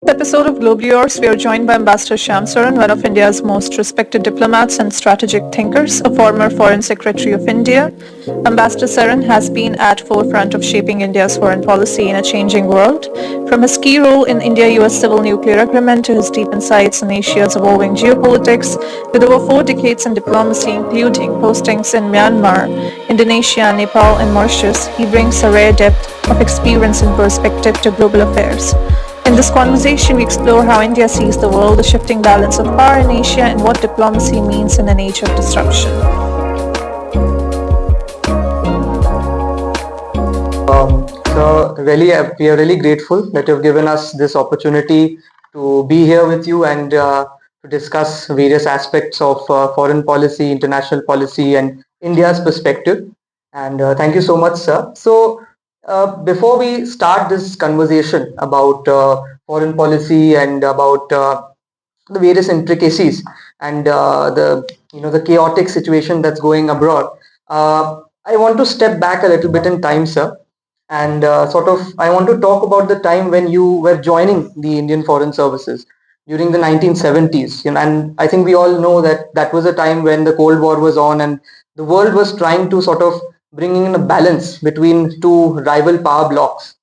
Episode of Globe Yours, we are joined by Ambassador Shyam Saran, one of India's most respected diplomats and strategic thinkers, a former Foreign Secretary of India. Ambassador Saran has been at forefront of shaping India's foreign policy in a changing world. From his key role in India-US civil nuclear agreement to his deep insights in Asia's evolving geopolitics, with over 4 decades in diplomacy, including postings in Myanmar, Indonesia, Nepal, and Mauritius, he brings a rare depth of experience and perspective to global affairs. In this conversation, we explore how India sees the world, the shifting balance of power in Asia, and what diplomacy means in an age of disruption. We are really grateful that you've given us this opportunity to be here with you and to discuss various aspects of foreign policy, international policy, and India's perspective. And thank you so much, sir. Before we start this conversation about foreign policy and about the various intricacies and the chaotic situation that's going abroad, I want to step back a little bit in time, sir, and I want to talk about the time when you were joining the Indian Foreign Services during the 1970s. And I think we all know that that was a time when the Cold War was on and the world was trying to sort of bringing in a balance between two rival power blocks.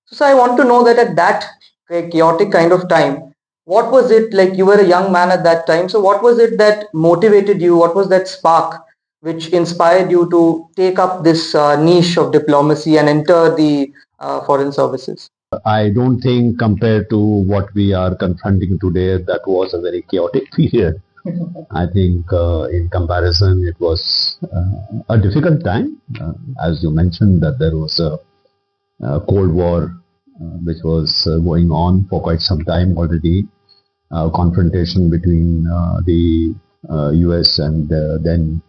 So I want to know that at that chaotic kind of time, what was it like? You were a young man at that time. So what was it that motivated you? What was that spark which inspired you to take up this niche of diplomacy and enter the foreign services? I don't think compared to what we are confronting today, that was a very chaotic period. I think in comparison, it was a difficult time. As you mentioned, that there was a Cold War which was going on for quite some time already. Confrontation between the US and then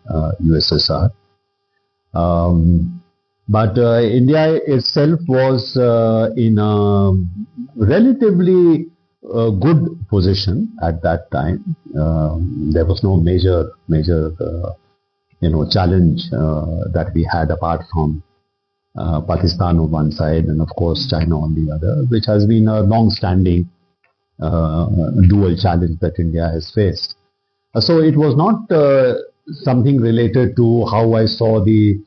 USSR. But India itself was in a relatively good position at that time. There was no major challenge that we had apart from Pakistan on one side and of course China on the other, which has been a long-standing dual challenge that India has faced. So it was not something related to how I saw the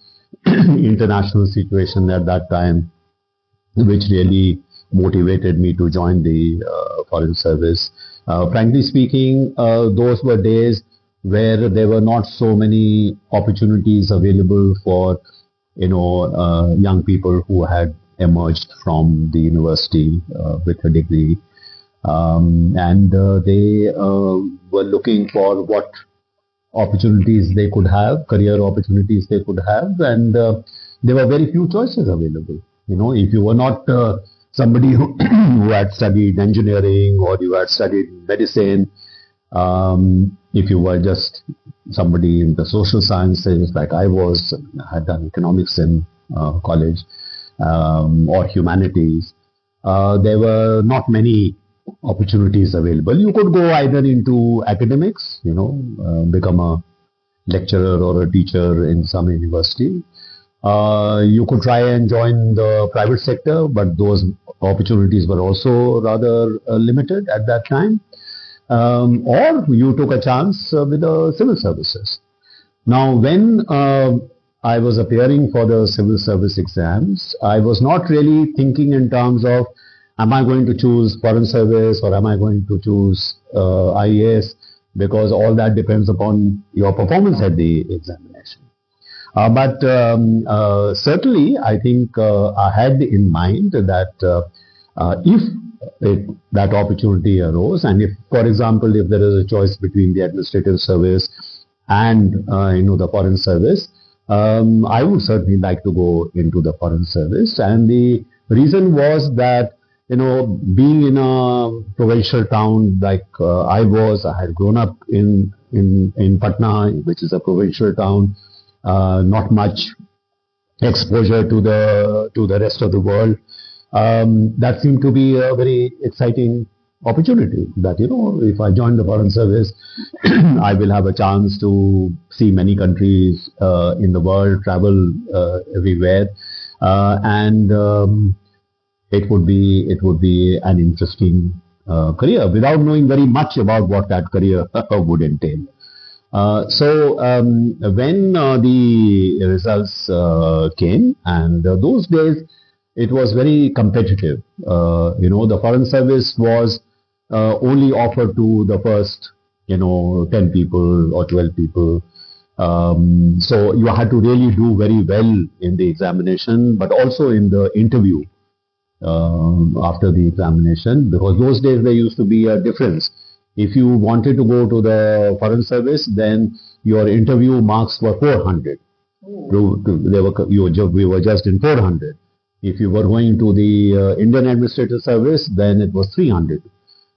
international situation at that time, which really motivated me to join the foreign service. Frankly speaking, those were days where there were not so many opportunities available for young people who had emerged from the university with a degree, and they were looking for what opportunities they could have, career opportunities they could have, and there were very few choices available. If you were not somebody who had studied engineering or you had studied medicine, if you were just somebody in the social sciences like I had done economics in college, or humanities, there were not many opportunities available. You could go either into academics, become a lecturer or a teacher in some university. You could try and join the private sector, but those opportunities were also rather limited at that time. Or you took a chance with the civil services. Now, when I was appearing for the civil service exams, I was not really thinking in terms of, am I going to choose foreign service or am I going to choose IAS? Because all that depends upon your performance at the examination. But certainly, I think I had in mind that if that opportunity arose, and if, for example, if there is a choice between the administrative service and the foreign service, I would certainly like to go into the foreign service. And the reason was that being in a provincial town like I had grown up in Patna, which is a provincial town. Not much exposure to the rest of the world. That seemed to be a very exciting opportunity. That if I join the foreign service, I will have a chance to see many countries in the world, travel everywhere, and it would be an interesting career without knowing very much about what that career would entail. When the results came, and those days it was very competitive. The foreign service was only offered to the first, 10 people or 12 people. So you had to really do very well in the examination, but also in the interview after the examination, because those days there used to be a difference. If you wanted to go to the foreign service, then your interview marks were 400. We were just in 400. If you were going to the Indian Administrative Service, then it was 300.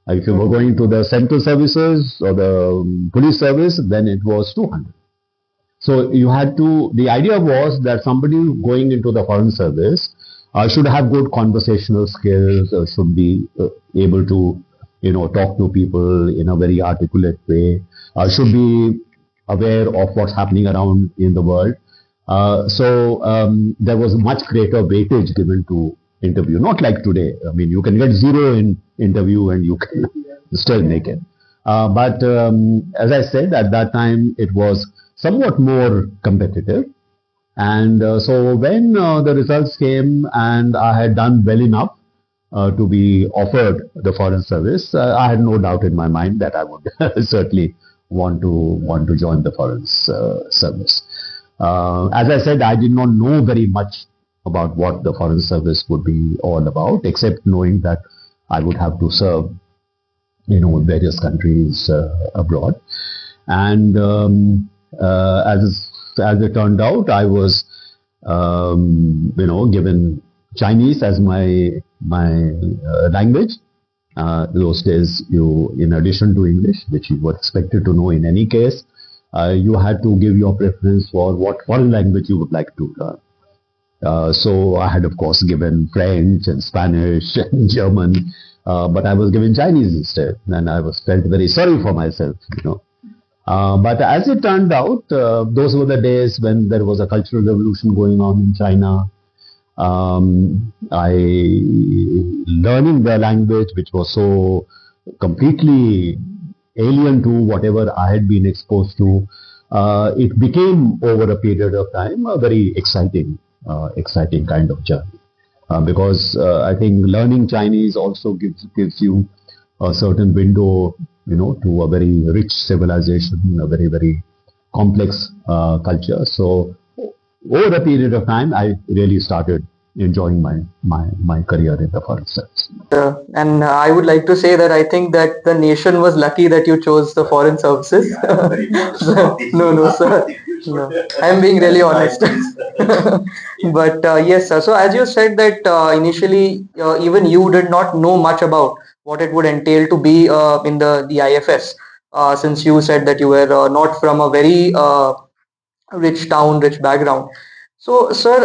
If you were going to the central services or the police service, then it was 200. So you had to, the idea was that somebody going into the foreign service should have good conversational skills, should be able to, talk to people in a very articulate way, should be aware of what's happening around in the world. There was much greater weightage given to interview, not like today. I mean, you can get 0 in interview and you can still make it. But as I said, at that time, it was somewhat more competitive. And so when the results came and I had done well enough to be offered the foreign service, I had no doubt in my mind that I would certainly want to join the foreign service. As I said, I did not know very much about what the foreign service would be all about, except knowing that I would have to serve, in various countries abroad. And as it turned out, I was, given Chinese as my language. Those days, in addition to English, which you were expected to know in any case, you had to give your preference for what foreign language you would like to learn. So I had, of course, given French and Spanish and German, but I was given Chinese instead, and I felt very sorry for myself, But as it turned out, those were the days when there was a cultural revolution going on in China. Learning the language, which was so completely alien to whatever I had been exposed to, it became over a period of time a very exciting kind of journey. Because I think learning Chinese also gives you a certain window, to a very rich civilization, a very, very complex culture. So over a period of time, I really started enjoying my career in the foreign service. And I would like to say that I think that the nation was lucky that you chose the foreign services. No, sir. No, I'm being really honest. But yes, sir. So as you said that initially, even you did not know much about what it would entail to be in the IFS, since you said that you were not from a very rich town, rich background. So, sir,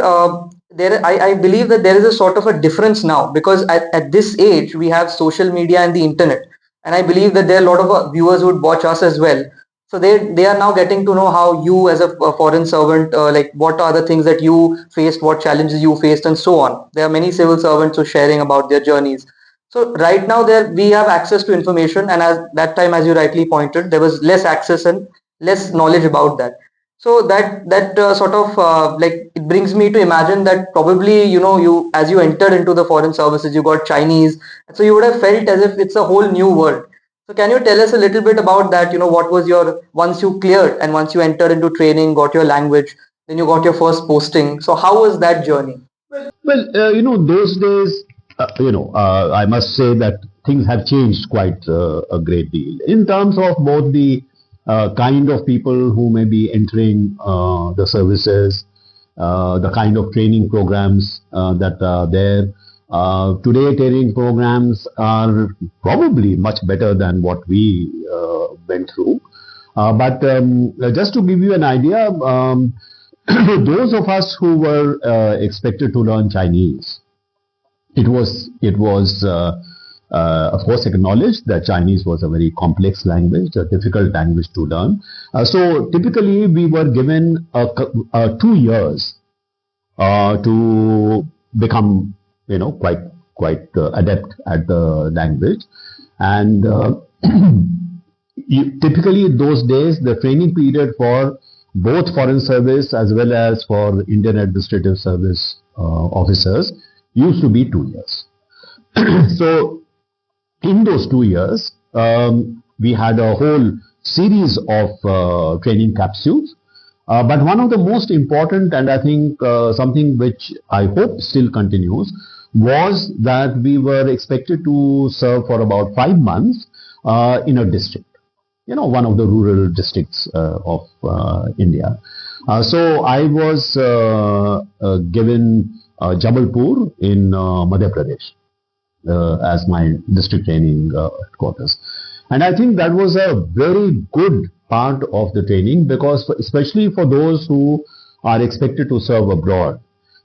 I believe that there is a sort of a difference now, because at this age we have social media and the internet, and I believe that there are a lot of viewers who would watch us as well. So they are now getting to know how you, as a foreign servant, like what are the things that you faced, what challenges you faced, and so on. There are many civil servants who are sharing about their journeys. So right now we have access to information, and at that time, as you rightly pointed, there was less access and less knowledge about that. So that sort of like it brings me to imagine that probably you, as you entered into the foreign services, you got Chinese, so you would have felt as if it's a whole new world. So can you tell us a little bit about that? What was your, once you cleared and once you entered into training, got your language, then you got your first posting. So how was that journey? Well, those days, I must say that things have changed quite a great deal in terms of both the kind of people who may be entering the services, the kind of training programs that are there. Today, training programs are probably much better than what we went through. But just to give you an idea, those of us who were expected to learn Chinese, it was of course acknowledged that Chinese was a very complex language, a difficult language to learn. So typically we were given 2 years to become quite adept at the language. And typically those days, the training period for both foreign service as well as for Indian administrative service officers used to be 2 years. So in those 2 years, we had a whole series of training capsules. But one of the most important, and I think something which I hope still continues, was that we were expected to serve for about 5 months in a district, one of the rural districts of India. So I was given Jabalpur in Madhya Pradesh as my district training headquarters. And I think that was a very good part of the training, because especially for those who are expected to serve abroad,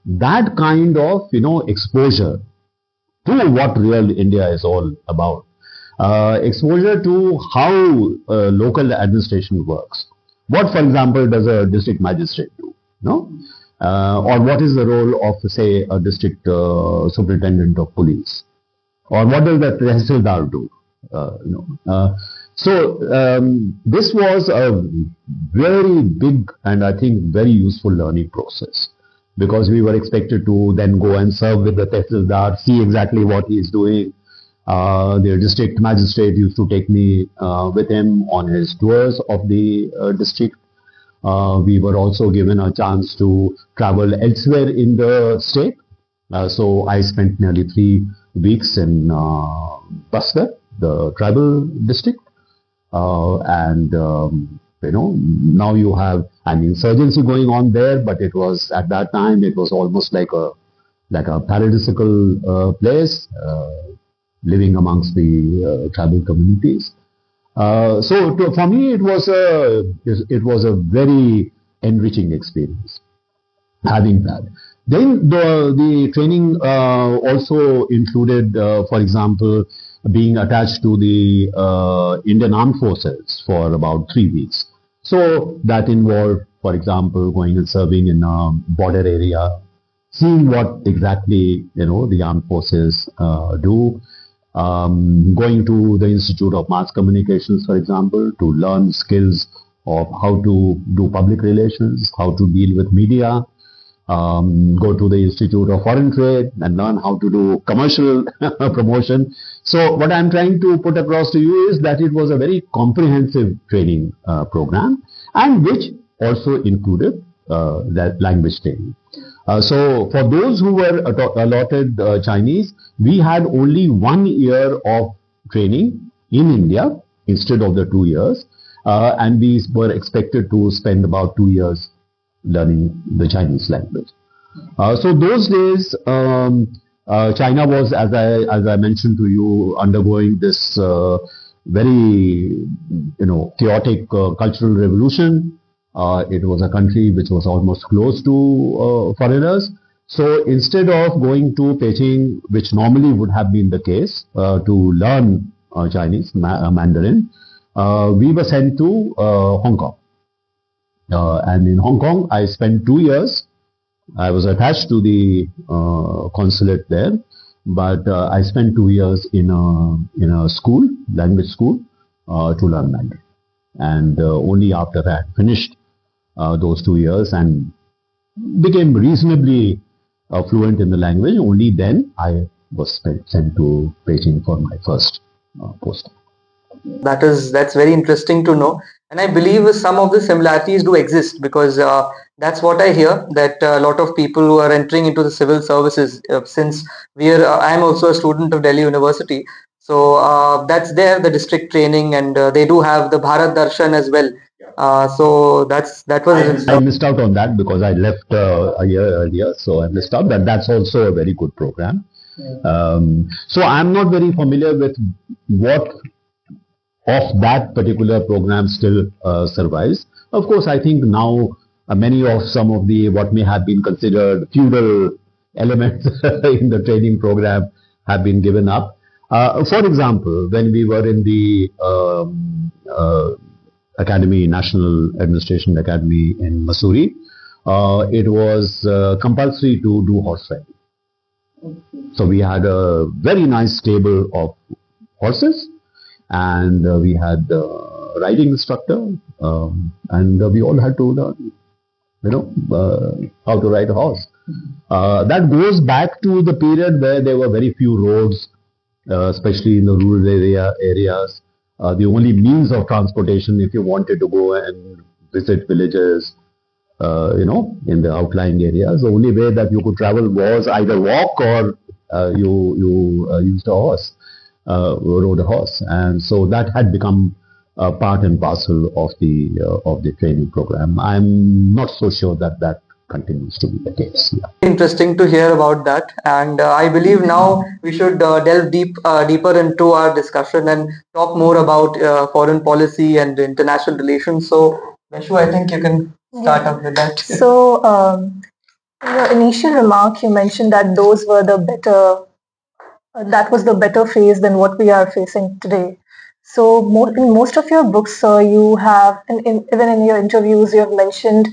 that kind of exposure to what real India is all about, exposure to how local administration works. What, for example, does a district magistrate do? Or what is the role of, say, a district superintendent of police? Or what does the Tehsildar do? So this was a very big and I think very useful learning process, because we were expected to then go and serve with the Tehsildar, see exactly what he is doing. The district magistrate used to take me with him on his tours of the district. We were also given a chance to travel elsewhere in the state. So I spent nearly 3 weeks in Bastar, the tribal district. And now you have an insurgency going on there, but it was at that time it was almost like a paradisical place, living amongst the tribal communities. For me it was a very enriching experience having that. Then the training also included, for example, being attached to the Indian Armed Forces for about 3 weeks. So that involved, for example, going and serving in a border area, seeing what exactly the armed forces do, going to the Institute of Mass Communications, for example, to learn skills of how to do public relations, how to deal with media. Go to the Institute of Foreign Trade and learn how to do commercial promotion. So what I'm trying to put across to you is that it was a very comprehensive training program, and which also included that language training. So for those who were allotted Chinese, we had only 1 year of training in India instead of the 2 years, and we were expected to spend about 2 years learning the Chinese language. So those days, China was, as I mentioned to you, undergoing this very chaotic cultural revolution. It was a country which was almost closed to foreigners. So instead of going to Beijing, which normally would have been the case, to learn Chinese, Mandarin, we were sent to Hong Kong. And in Hong Kong, I spent 2 years. I was attached to the consulate there, but I spent 2 years in a school, language school, to learn Mandarin. And only after I had finished those 2 years and became reasonably fluent in the language, only then I was sent to Beijing for my first post. That's very interesting to know, and I believe some of the similarities do exist, because that's what I hear, that a lot of people who are entering into the civil services, since I am also a student of Delhi University, so that's there, the district training, and they do have the Bharat Darshan as well. So that was. I missed out on that because I left a year earlier, so I missed out. That's also a very good program. So I'm not very familiar with what of that particular program still survives. Of course, I think now many of some of the what may have been considered feudal elements in the training program have been given up. For example, when we were in the Academy, National Administration Academy in Mussoorie, it was compulsory to do horse riding. So we had a very nice stable of horses, and we had riding instructor, and we all had to learn, how to ride a horse. That goes back to the period where there were very few roads, especially in the rural areas. The only means of transportation, if you wanted to go and visit villages, in the outlying areas, the only way that you could travel was either walk or you used a horse, rode a horse, and so that had become part and parcel of the training program. I'm not so sure that that continues to be the case. Yeah. Interesting to hear about that, and I believe now we should delve deeper into our discussion and talk more about foreign policy and international relations. So, Veshu, I think you can start up with that. So, in your initial remark, you mentioned that those were the better, that was the better phase than what we are facing today. So, in most of your books, you have, even in your interviews, you have mentioned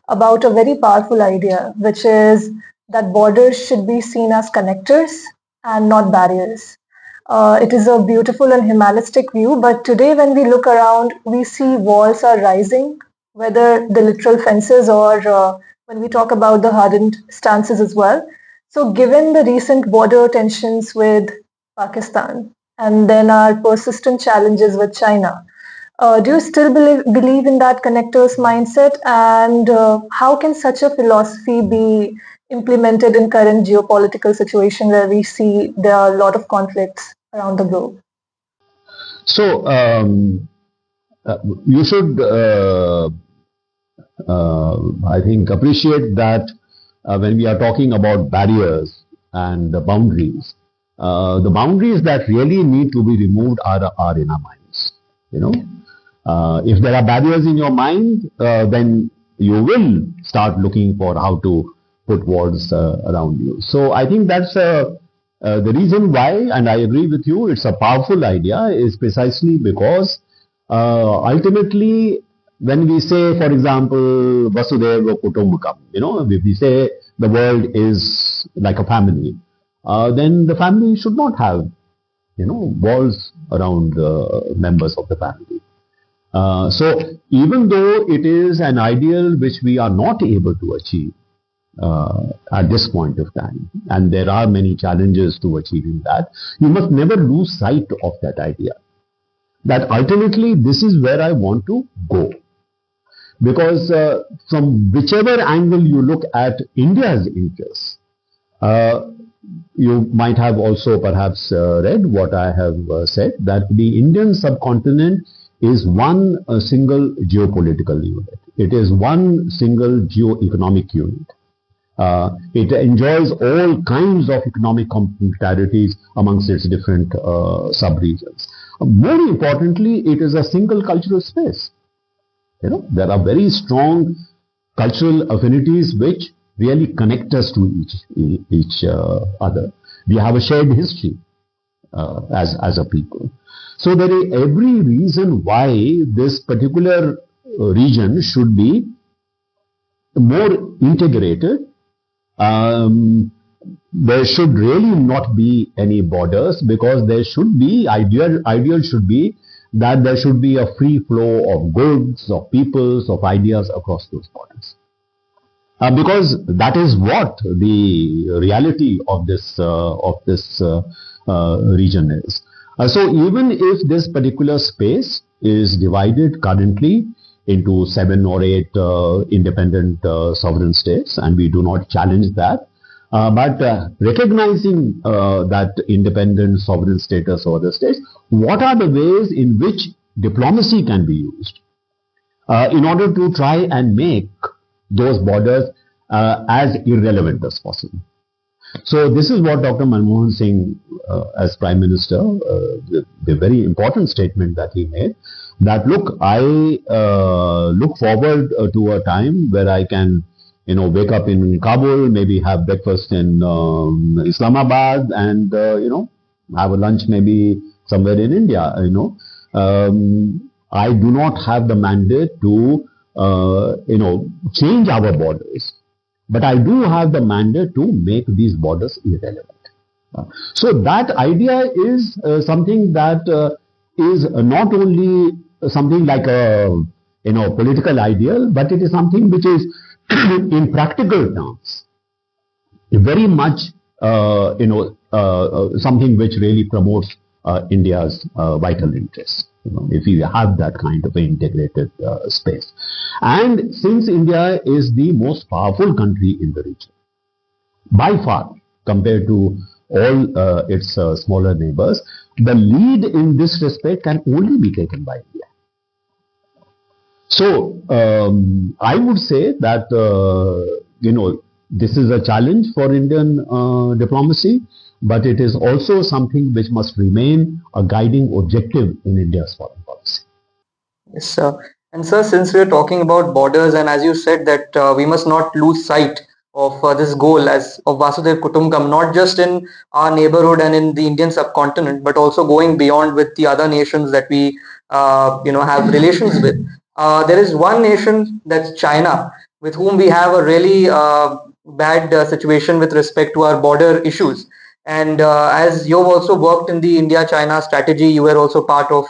about a very powerful idea, which is that borders should be seen as connectors and not barriers. It is a beautiful and humanistic view, but today when we look around, we see walls are rising, whether the literal fences or when we talk about the hardened stances as well. So given the recent border tensions with Pakistan and then our persistent challenges with China, do you still believe in that connectors mindset, and how can such a philosophy be implemented in current geopolitical situation where we see there are a lot of conflicts around the globe? So you should, I think, appreciate that when we are talking about barriers and the boundaries that really need to be removed are in our minds. If there are barriers in your mind, then you will start looking for how to put walls around you. So I think that's the reason why, and I agree with you, it's a powerful idea, is precisely because ultimately when we say, for example, Vasudhaiva Kutumbakam, if we say the world is like a family, then the family should not have, walls around members of the family. So even though it is an ideal which we are not able to achieve at this point of time, and there are many challenges to achieving that, you must never lose sight of that idea, that ultimately this is where I want to go. Because from whichever angle you look at India's interests, you might have also perhaps read what I have said, that the Indian subcontinent is one single geopolitical unit. It is one single geo-economic unit. It enjoys all kinds of economic complementarities amongst its different sub-regions. More importantly, it is a single cultural space. There are very strong cultural affinities which really connect us to each other. We have a shared history as a people. So there is every reason why this particular region should be more integrated. There should really not be any borders, because there should be, ideal should be that there should be a free flow of goods, of peoples, of ideas across those borders. Because that is what the reality of this region is. So even if this particular space is divided currently into 7 or 8 independent sovereign states, and we do not challenge that, but recognizing that independent sovereign status of other states, what are the ways in which diplomacy can be used in order to try and make those borders as irrelevant as possible? So this is what Dr. Manmohan Singh, as Prime Minister, the very important statement that he made, that look, I look forward to a time where I can wake up in Kabul, maybe have breakfast in Islamabad, and have a lunch maybe somewhere in India. I do not have the mandate to change our borders, but I do have the mandate to make these borders irrelevant. So that idea is something that is not only something like a political ideal, but it is something which is in practical terms very much something which really promotes India's vital interests. If you have that kind of integrated space, and since India is the most powerful country in the region by far compared to all its smaller neighbors, the lead in this respect can only be taken by India. So I would say that this is a challenge for Indian diplomacy, but it is also something which must remain a guiding objective in India's foreign policy. Yes, sir. And sir, since we are talking about borders, and as you said that we must not lose sight of this goal as of Vasudev Kutumbakam, not just in our neighborhood and in the Indian subcontinent, but also going beyond with the other nations that we have relations with. There is one nation, that's China, with whom we have a really bad situation with respect to our border issues. And as you've also worked in the India-China strategy, you were also part of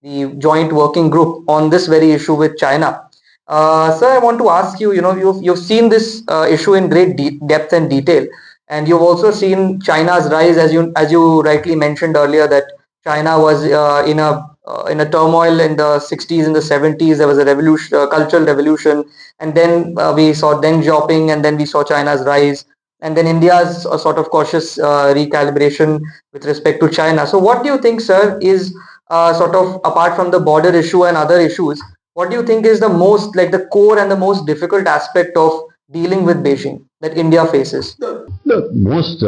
the joint working group on this very issue with China. Sir, I want to ask you, you've seen this issue in great depth and detail, and you've also seen China's rise, as you rightly mentioned earlier, that China was in a turmoil in the 60s, in the 70s. There was a revolution, cultural revolution, and then we saw Deng Xiaoping, and then we saw China's rise, and then India's sort of cautious recalibration with respect to China. So, what do you think, sir, is sort of apart from the border issue and other issues, what do you think is the most, like the core and the most difficult aspect of dealing with Beijing that India faces? The most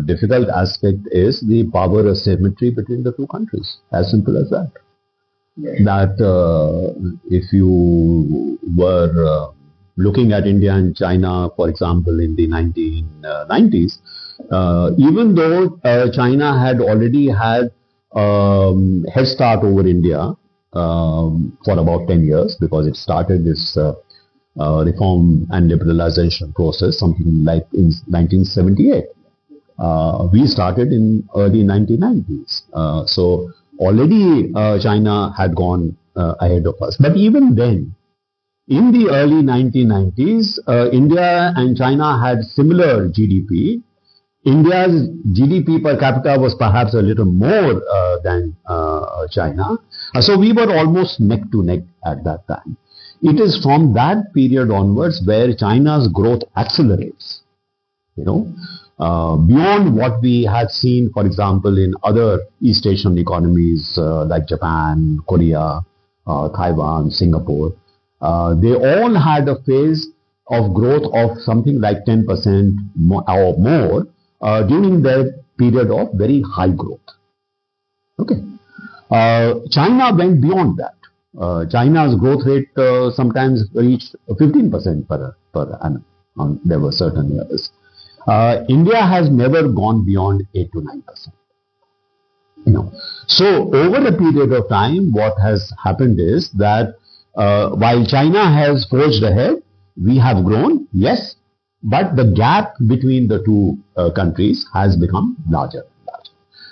difficult aspect is the power asymmetry between the two countries. As simple as that. Yeah. That if you were looking at India and China, for example, in the 1990s, even though China had already had head start over India for about 10 years, because it started this reform and liberalization process something like in 1978. We started in early 1990s. So already China had gone ahead of us. But even then, in the early 1990s, India and China had similar GDP. India's GDP per capita was perhaps a little more than China. So we were almost neck to neck at that time. It is from that period onwards where China's growth accelerates, beyond what we had seen, for example, in other East Asian economies like Japan, Korea, Taiwan, Singapore. They all had a phase of growth of something like 10% or more during their period of very high growth. Okay. China went beyond that. China's growth rate sometimes reached 15% per annum. There were certain years. India has never gone beyond 8 to 9%. So over a period of time, what has happened is that while China has forged ahead, we have grown, yes, but the gap between the two countries has become larger.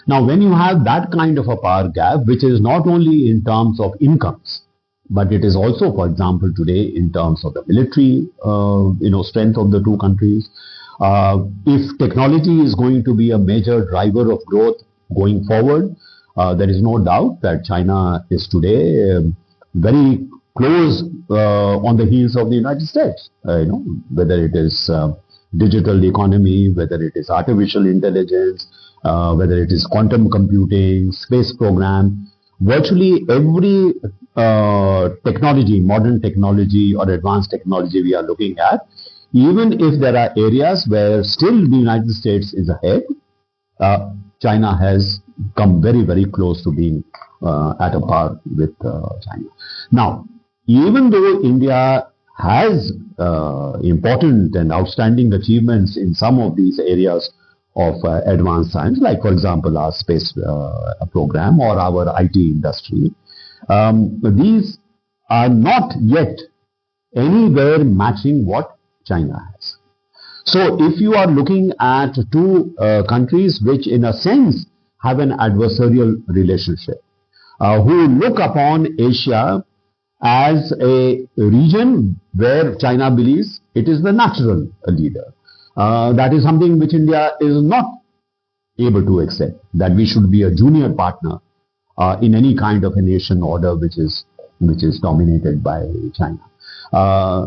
Now, when you have that kind of a power gap, which is not only in terms of incomes, but it is also, for example, today in terms of the military, strength of the two countries. If technology is going to be a major driver of growth going forward, there is no doubt that China is today very close on the heels of the United States. Whether it is digital economy, whether it is artificial intelligence, whether it is quantum computing, space program, virtually every technology, modern technology or advanced technology we are looking at, even if there are areas where still the United States is ahead, China has come very, very close to being at a par with China. Now, even though India has important and outstanding achievements in some of these areas of advanced science, like for example our space program or our IT industry, these are not yet anywhere matching what China has. So if you are looking at two countries which in a sense have an adversarial relationship, who look upon Asia as a region where China believes it is the natural leader. That is something which India is not able to accept, that we should be a junior partner in any kind of a nation order which is dominated by China.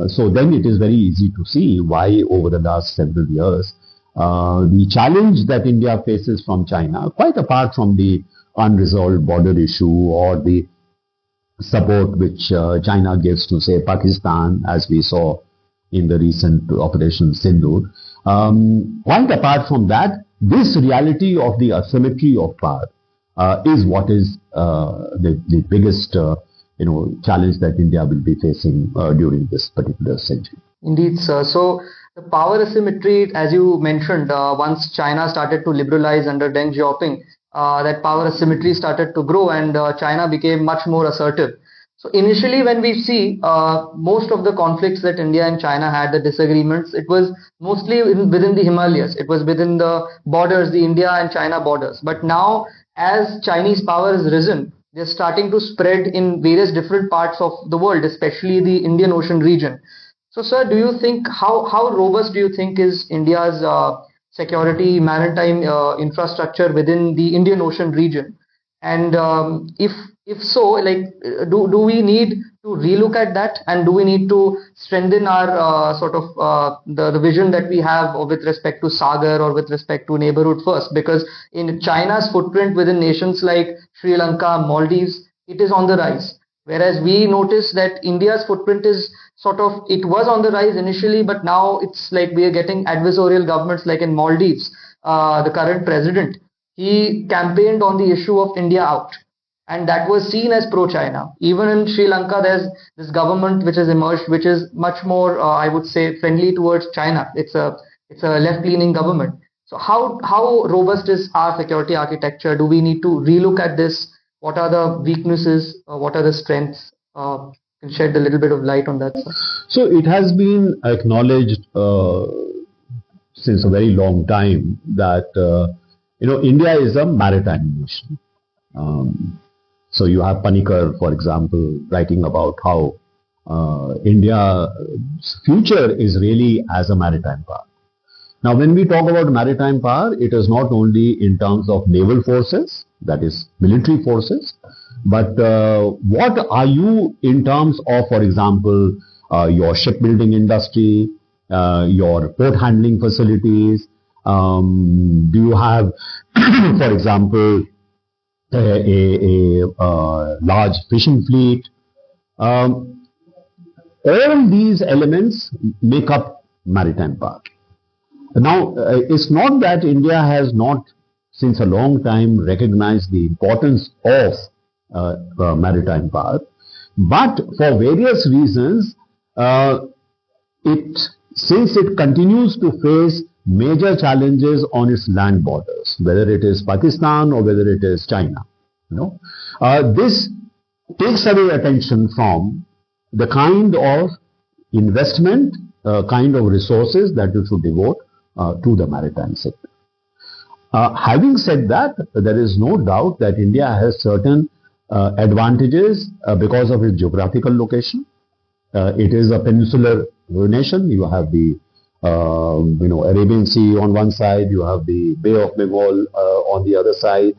So then it is very easy to see why over the last several years the challenge that India faces from China, quite apart from the unresolved border issue or the support which China gives to, say, Pakistan, as we saw in the recent Operation Sindoor. Quite apart from that, this reality of the asymmetry of power is what is the biggest challenge that India will be facing during this particular century. Indeed, sir. So the power asymmetry, as you mentioned, once China started to liberalize under Deng Xiaoping, that power asymmetry started to grow and China became much more assertive. So initially when we see most of the conflicts that India and China had, the disagreements, it was mostly within the Himalayas. It was within the borders, the India and China borders. But now as Chinese power has risen, they're starting to spread in various different parts of the world, especially the Indian Ocean region. So sir, do you think, how robust do you think is India's security maritime infrastructure within the Indian Ocean region? And if so, like, do we need to relook at that, and do we need to strengthen our the vision that we have with respect to Sagar or with respect to neighborhood first? Because in China's footprint within nations like Sri Lanka, Maldives, it is on the rise. Whereas we notice that India's footprint is it was on the rise initially, but now it's like we are getting adversarial governments, like in Maldives. The current president, he campaigned on the issue of India out, and that was seen as pro-China. Even in Sri Lanka, there's this government which has emerged, which is much more, I would say, friendly towards China. It's a left-leaning government. So how robust is our security architecture? Do we need to relook at this? What are the weaknesses? What are the strengths? Can shed a little bit of light on that, sir? So it has been acknowledged since a very long time that India is a maritime nation. So you have Panikkar, for example, writing about how India's future is really as a maritime power. Now, when we talk about maritime power, it is not only in terms of naval forces, that is military forces, but what are you in terms of, for example, your shipbuilding industry, your port handling facilities? Do you have, for example, a large fishing fleet? All these elements make up maritime power. Now, it's not that India has not, since a long time, recognized the importance of maritime power, but for various reasons, since it continues to face major challenges on its land borders, whether it is Pakistan or whether it is China, this takes away attention from the kind of investment, kind of resources that you should devote to the maritime sector. Having said that, there is no doubt that India has certain advantages because of its geographical location. It is a peninsular nation. You have the Arabian Sea on one side, you have the Bay of Bengal on the other side.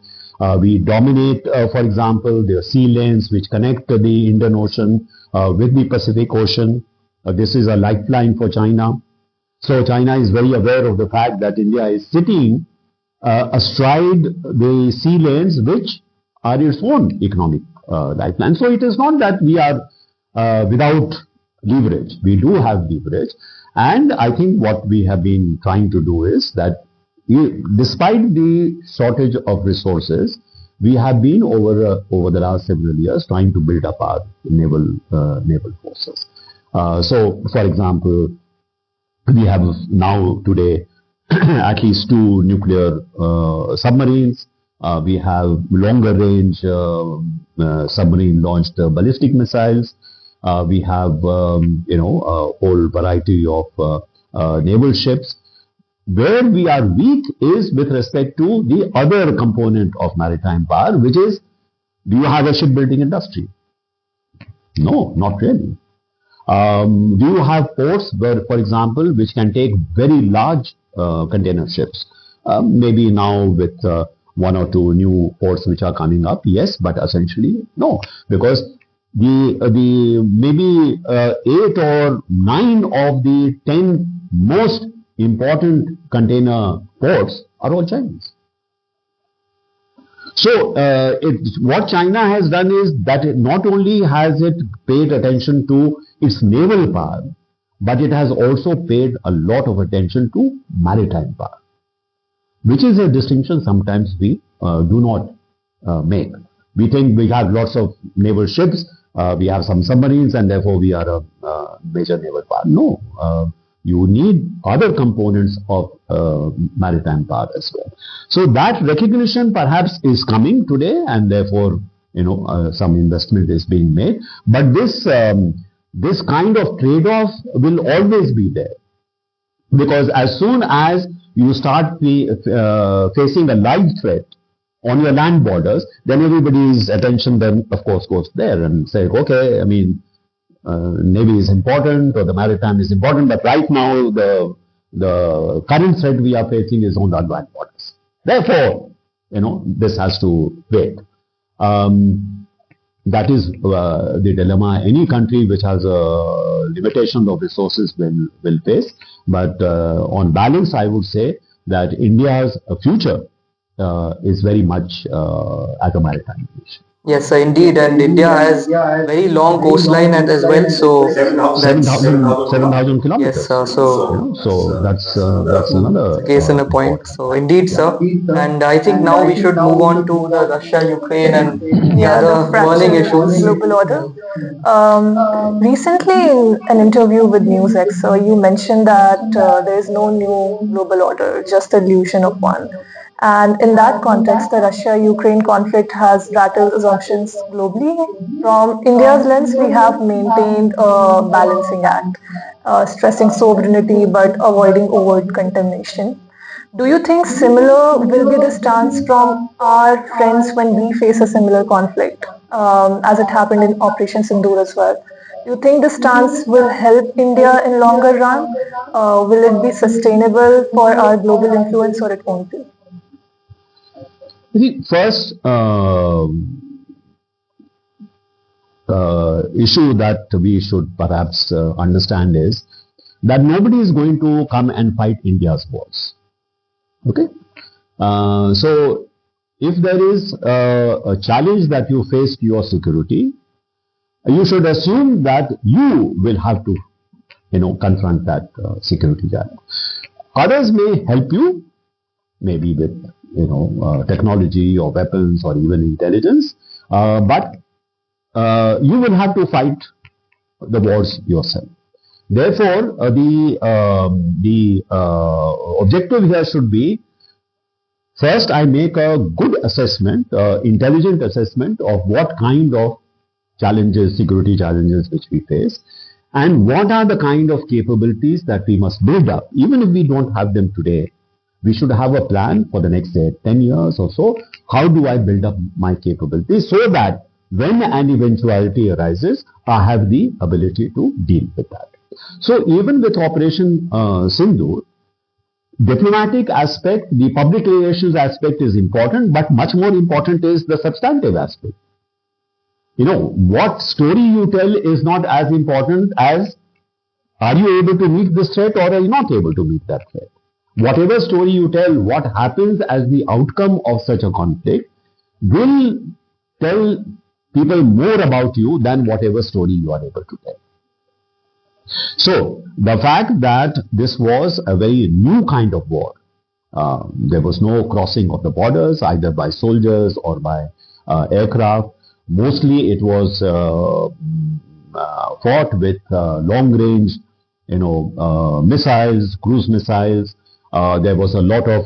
We dominate, for example, the sea lanes which connect the Indian Ocean with the Pacific Ocean. This is a lifeline for China. So China is very aware of the fact that India is sitting astride the sea lanes which are its own economic lifeline. So it is not that we are without leverage. We do have leverage. And I think what we have been trying to do is that despite the shortage of resources, we have been over the last several years trying to build up our naval forces. So, for example, we have now today at least 2 nuclear submarines. We have longer range submarine launched ballistic missiles. We have a whole variety of naval ships. Where we are weak is with respect to the other component of maritime power, which is Do you have a shipbuilding industry? No, not really. Do you have ports where, for example, which can take very large container ships? Maybe now with one or two new ports which are coming up, yes, but essentially no, because the maybe 8 or 9 of the 10 most important container ports are all Chinese. So what China has done is that it not only has it paid attention to its naval power, but it has also paid a lot of attention to maritime power, which is a distinction sometimes we do not make. We think we have lots of naval ships, we have some submarines, and therefore we are a major naval power. No. You need other components of maritime power as well. So that recognition perhaps is coming today, and therefore, some investment is being made. But this kind of trade-off will always be there, because as soon as you start facing a live threat on your land borders, then everybody's attention then, of course, goes there and say, okay, I mean, Navy is important or the maritime is important, but right now the current threat we are facing is on the land borders. Therefore, this has to wait. That is the dilemma any country which has a limitation of resources will face. But on balance, I would say that India's future is very much as a maritime nation. Yes, sir, indeed, and India has very long coastline as well, so 7,000 kilometers. Yes, sir. So that's another case in a point. So indeed, sir, and I think now we should move on to the Russia, Ukraine, and the other burning issues. Global order. Recently, in an interview with NewsX, you mentioned that there is no new global order, just a illusion of one. And in that context, the Russia-Ukraine conflict has rattled assumptions globally. From India's lens, we have maintained a balancing act, stressing sovereignty but avoiding overt contamination. Do you think similar will be the stance from our friends when we face a similar conflict, as it happened in Operation Sindoor as well? Do you think the stance will help India in longer run? Will it be sustainable for our global influence, or it won't be? The first issue that we should perhaps understand is that nobody is going to come and fight India's wars. Okay? So, if there is a challenge that you face to your security, you should assume that you will have to, confront that security challenge. Others may help you, maybe with technology or weapons or even intelligence, but you will have to fight the wars yourself. Therefore, the objective here should be, first I make a good assessment, intelligent assessment of what kind of challenges, security challenges which we face, and what are the kind of capabilities that we must build up. Even if we don't have them today, we should have a plan for the next 10 years or so. How do I build up my capabilities so that when an eventuality arises, I have the ability to deal with that. So even with Operation Sindoor, diplomatic aspect, the public relations aspect is important, but much more important is the substantive aspect. What story you tell is not as important as, are you able to meet this threat or are you not able to meet that threat? Whatever story you tell, what happens as the outcome of such a conflict will tell people more about you than whatever story you are able to tell. So, the fact that this was a very new kind of war, there was no crossing of the borders either by soldiers or by aircraft. Mostly it was fought with long-range, missiles, cruise missiles. There was a lot of,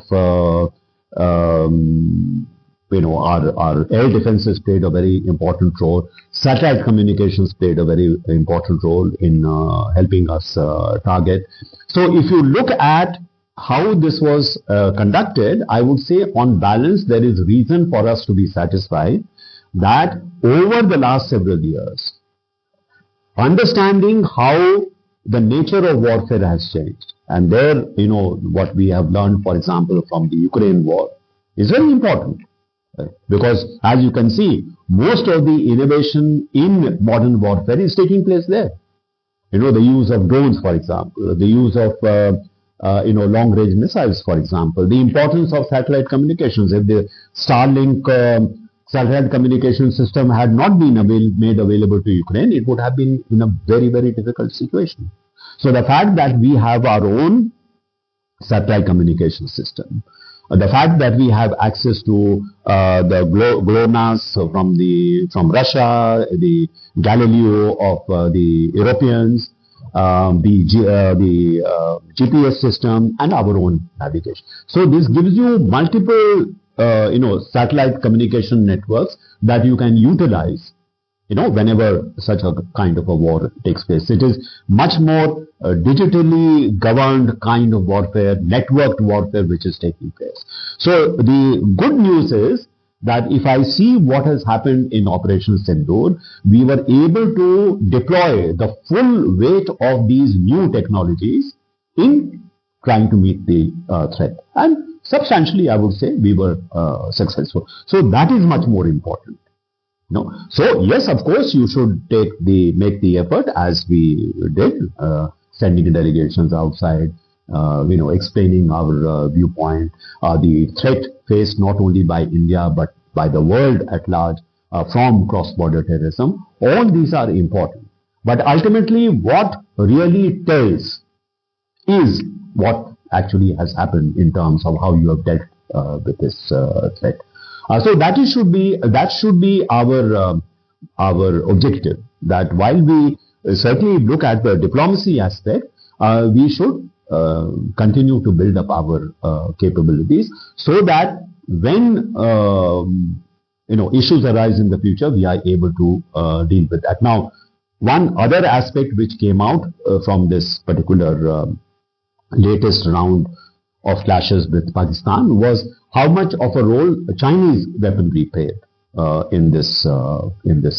our air defenses played a very important role. Satellite communications played a very important role in helping us target. So if you look at how this was conducted, I would say on balance, there is reason for us to be satisfied. that over the last several years, understanding how the nature of warfare has changed, and there, what we have learned, for example, from the Ukraine war is very important. Because as you can see, most of the innovation in modern warfare is taking place there. The use of drones, for example, the use of long-range missiles, for example, the importance of satellite communications. If the Starlink satellite communication system had not been made available to Ukraine, it would have been in a very, very difficult situation. So the fact that we have our own satellite communication system, the fact that we have access to the GLONASS from Russia, the Galileo of the Europeans, the GPS system, and our own navigation. So this gives you multiple satellite communication networks that you can utilize whenever such a kind of a war takes place. It is much more digitally governed kind of warfare, networked warfare which is taking place. So the good news is that if I see what has happened in Operation Sindoor, we were able to deploy the full weight of these new technologies in trying to meet the threat. And substantially, I would say, we were successful. So that is much more important. So yes, of course, you should make the effort as we did, sending delegations outside, explaining our viewpoint, the threat faced not only by India but by the world at large from cross-border terrorism. All these are important. But ultimately, what really tells is what actually has happened in terms of how you have dealt with this threat. So that should be our objective. That while we certainly look at the diplomacy aspect, we should continue to build up our capabilities so that when issues arise in the future, we are able to deal with that. Now, one other aspect which came out from this particular latest round of clashes with Pakistan was how much of a role Chinese weaponry played in this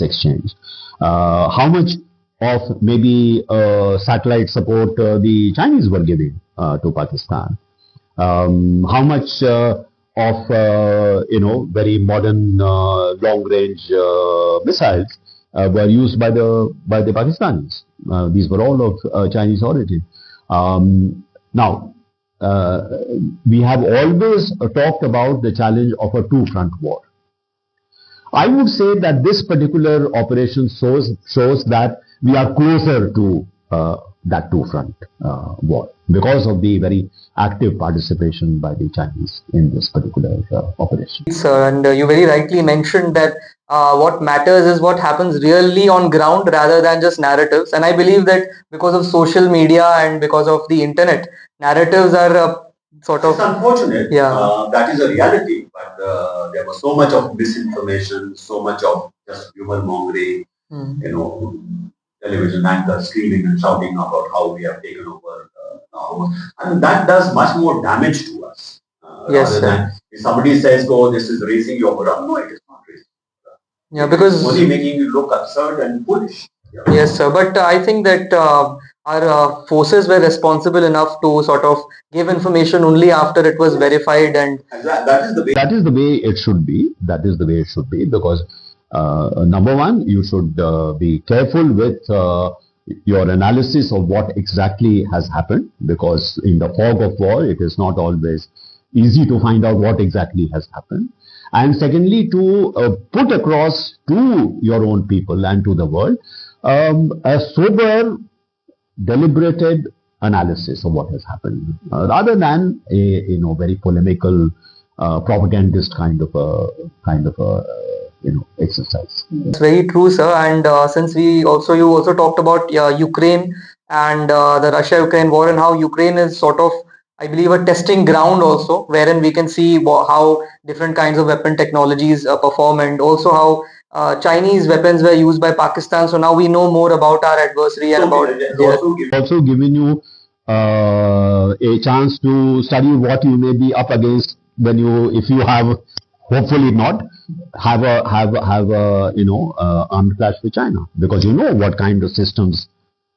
exchange. How much of maybe satellite support the Chinese were giving to Pakistan. How much of very modern long-range missiles were used by the Pakistanis. These were all of Chinese origin. Now, we have always talked about the challenge of a two-front war. I would say that this particular operation shows that we are closer to that two-front war because of the very active participation by the Chinese in this particular operation. Sir, and you very rightly mentioned that what matters is what happens really on ground rather than just narratives. And I believe that because of social media and because of the internet, narratives are sort of... It's unfortunate. Yeah. That is a reality. But there was so much of misinformation, so much of just humor mongering, television anchors screaming and shouting about how we have taken over now. And that does much more damage to us. Yes, rather than if somebody says, oh, this is raising your morale. No, it is not raising. Yeah, because... It's only making you look absurd and foolish. Yeah. Yes, sir. But I think that our forces were responsible enough to sort of give information only after it was verified, and that is the way. That is the way it should be. That is the way it should be, because number one, you should be careful with your analysis of what exactly has happened, because in the fog of war, it is not always easy to find out what exactly has happened. And secondly, to put across to your own people and to the world a sober, deliberated analysis of what has happened, rather than a very polemical, propagandist kind of a exercise. it's very true, sir. And since you also talked about Ukraine and the Russia-Ukraine war, and how Ukraine is sort of, I believe, a testing ground also, wherein we can see how different kinds of weapon technologies perform, and also how Chinese weapons were used by Pakistan. So now we know more about our adversary and about also giving you a chance to study what you may be up against if you have, hopefully not, have a armed clash with China, because you know what kind of systems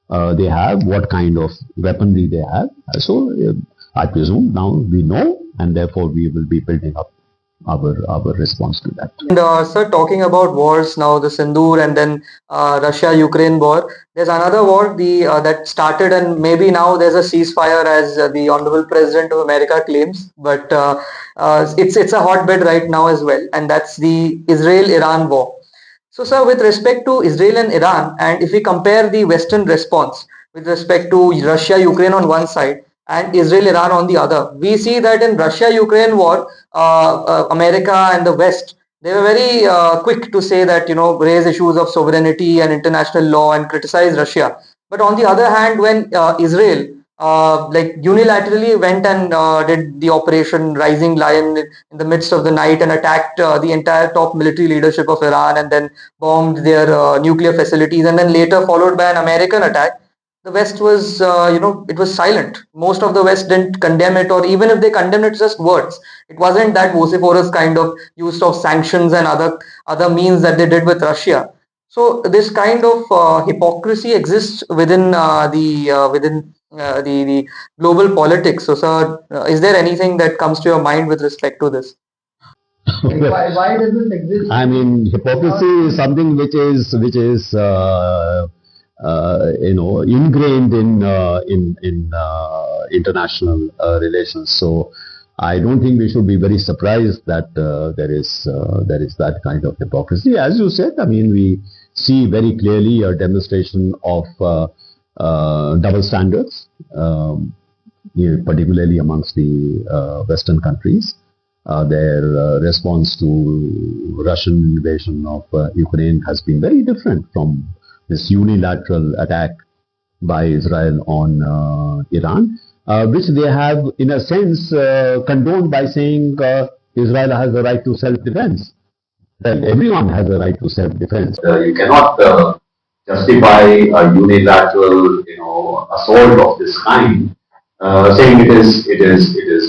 they have, what kind of weaponry they have. So I presume now we know, and therefore we will be building up our response to that. And sir, talking about wars now, the Sindoor and then Russia-Ukraine war, there's another war that started, and maybe now there's a ceasefire, as the Honorable President of America claims, but it's a hotbed right now as well, and that's the Israel-Iran war. So, sir, with respect to Israel and Iran, and if we compare the Western response with respect to Russia-Ukraine on one side and Israel-Iran on the other, we see that in Russia-Ukraine war, America and the West, they were very quick to say that, raise issues of sovereignty and international law and criticize Russia. But on the other hand, when Israel unilaterally went and did the operation Rising Lion in the midst of the night and attacked the entire top military leadership of Iran, and then bombed their nuclear facilities, and then later followed by an American attack, the West was, it was silent. Most of the West didn't condemn it, or even if they condemned it, just words. It wasn't that vociferous kind of use of sanctions and other means that they did with Russia. So this kind of hypocrisy exists within the global politics. So, sir, is there anything that comes to your mind with respect to this? Why does this exist? I mean, hypocrisy is something which is ingrained in international relations. So I don't think we should be very surprised that there is that kind of hypocrisy. As you said, I mean, we see very clearly a demonstration of double standards, particularly amongst the Western countries. Their response to Russian invasion of Ukraine has been very different from this unilateral attack by Israel on Iran, which they have, in a sense, condoned by saying Israel has the right to self-defense. Well, everyone has a right to self-defense. You cannot justify a unilateral, assault of this kind, saying it is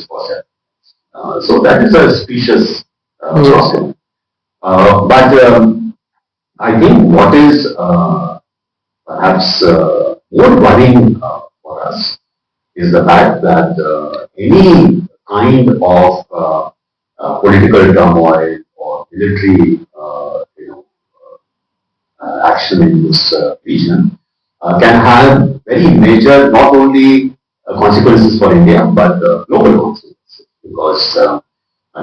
for self-defense. So that is a specious process. But I think what is perhaps more worrying for us is the fact that any kind of political turmoil or military action in this region can have very major, not only consequences for India, but global consequences. Because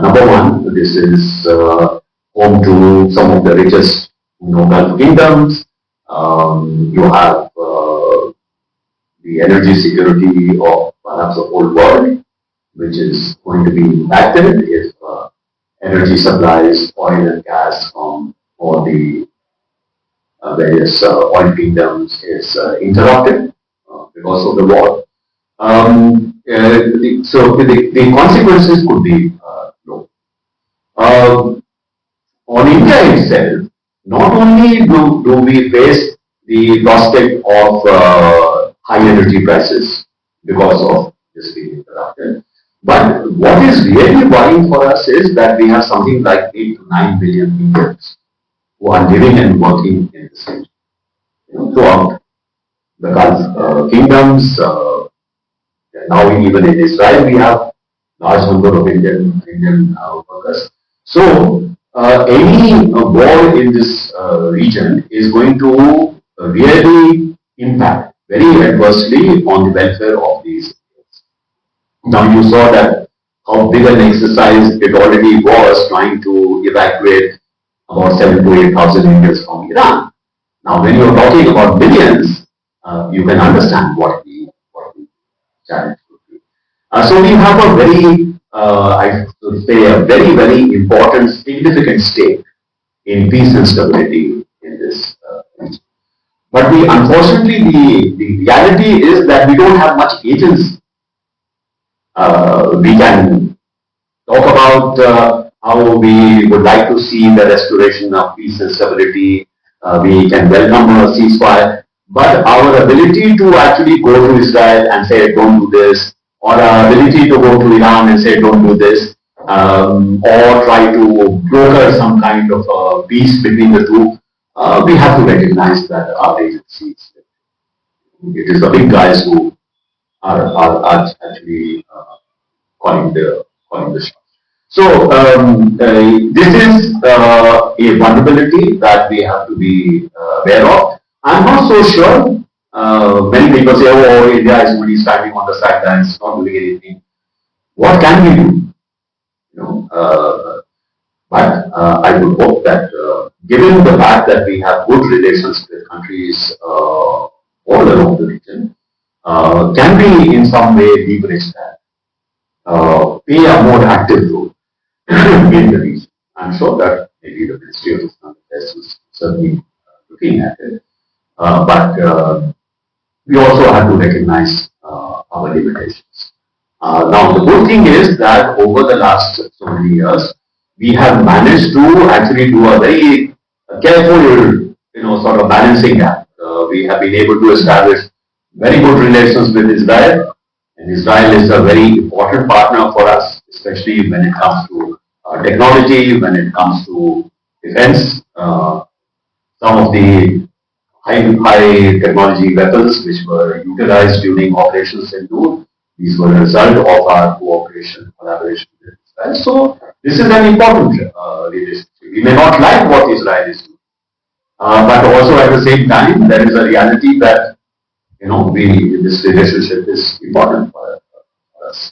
number one, this is home to some of the richest Gulf kingdoms. You have the energy security of perhaps the whole world, which is going to be impacted if energy supplies, oil and gas from all the various oil kingdoms is interrupted because of the war. So the consequences could be low. On India itself, not only do we face the prospect of high energy prices because of this being interrupted, but what is really worrying for us is that we have something like 8 to 9 billion Indians who are living and working in this region, throughout the Gulf kingdoms. Now even in Israel we have large number of Indian workers. So any war in this region is going to really impact very adversely on the welfare of these Indians. Now you saw that how big an exercise it already was trying to evacuate about 7 to 8,000 Indians from Iran. Now when you are talking about millions, you can understand what the challenge would be. So we have a very, I would say, a very, very important, significant stake in peace and stability in this region. But unfortunately, the reality is that we don't have much agency. We can talk about how we would like to see the restoration of peace and stability. We can welcome a ceasefire, but our ability to actually go to Israel and say don't do this, or our ability to go to Iran and say don't do this, or try to broker some kind of peace between the two, we have to recognize that our agencies, it is the big guys who are actually calling the shots. So this is a vulnerability that we have to be aware of. I'm not so sure. Many people say, "Oh, India is only standing on the sidelines, not doing anything." What can we do? You know, but I would hope that, given the fact that we have good relations with countries all along the region, can we in some way leverage that, play a more active role in the region? I'm sure that maybe the Ministry of Islamic Affairs is certainly looking at it, but we also have to recognize our limitations. Now, the good thing is that over the last so many years, we have managed to actually do a very careful, sort of balancing act. We have been able to establish very good relations with Israel, and Israel is a very important partner for us, especially when it comes to technology, when it comes to defense. Some of the high technology weapons which were utilized during operations in Noor, these were a result of our cooperation, collaboration with Israel. So this is an important relationship. We may not like what Israel is doing, but also at the same time, there is a reality that this relationship is important for us.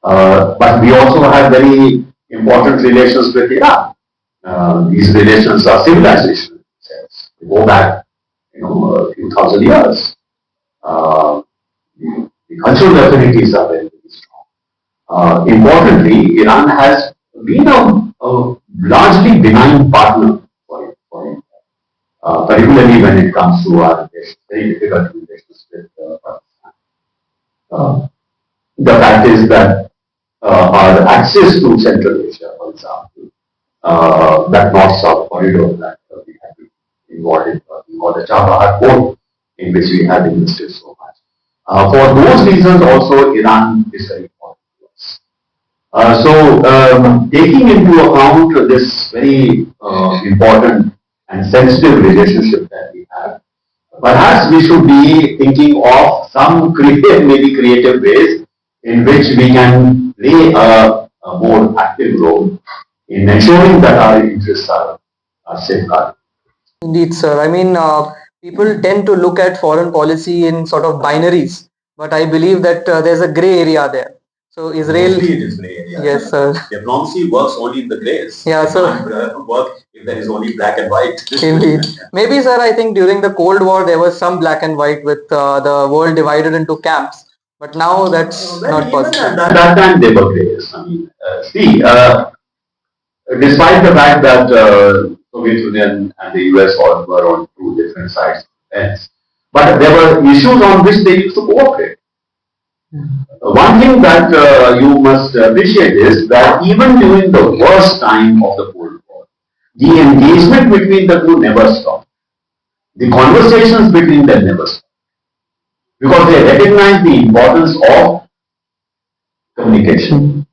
But we also have very important relations with Iran. These relations are civilizational. They go back, a few thousand years. The cultural affinities are very, very strong. Importantly, Iran has been a largely benign partner for India, particularly when it comes to our very difficult relations with Pakistan. The fact is that our access to Central Asia, for example, that north-south corridor that we have been involved in, or the Chabahar port in which we have invested so much. For those reasons also, Iran is very important to us. So, taking into account this very important and sensitive relationship that we have, perhaps we should be thinking of some maybe creative ways in which we can play a more active role in ensuring that our interests are safeguarded. Indeed, sir. I mean, people tend to look at foreign policy in sort of binaries, but I believe that there's a gray area there. So Israel, Mostly it is grey area. yes, sir. Diplomacy works only in the grays. Yeah, so Work if there is only black and white. indeed. Maybe, sir, I think during the Cold War there was some black and white with the world divided into camps, but now that's not possible. At that time they were grays. I mean, see, despite the fact that Soviet Union and the US all were on two different sides of the fence, but there were issues on which they used to cooperate. One thing that you must appreciate is that even during the worst time of the Cold War, the engagement between the two never stopped. The conversations between them never stopped. Because they recognized the importance of communication.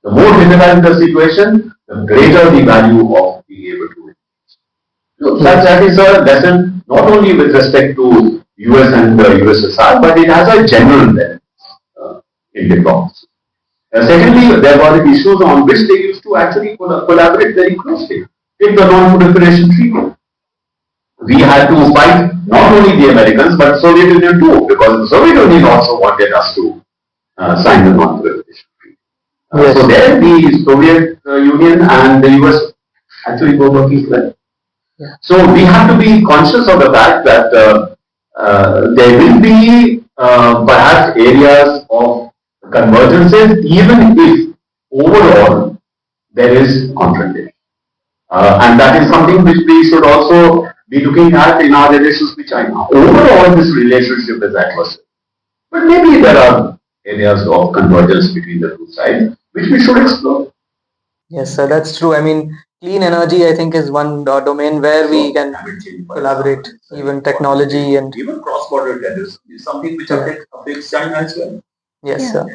The more difficult the situation, the greater the value of being able to engage. So that is a lesson not only with respect to US and USSR, but it has a general relevance in diplomacy. Secondly, there were issues on which they used to actually collaborate very closely. Take the non-proliferation treaty. We had to fight not only the Americans but Soviet Union too, because the Soviet Union also wanted us to sign the non-proliferation treaty. So there, the Soviet Union and the US actually were working together. So we have to be conscious of the fact that there will be perhaps areas of convergences, even if overall there is confrontation. And that is something which we should also be looking at in our relations with China. Overall, this relationship is adversarial. But maybe there are areas of convergence between the two sides which we should explore. Yes, sir, that's true. I mean, clean energy, I think, is one domain where we can collaborate, even technology and even cross-border terrorism is something which affects China as well. yes, Yeah. sir.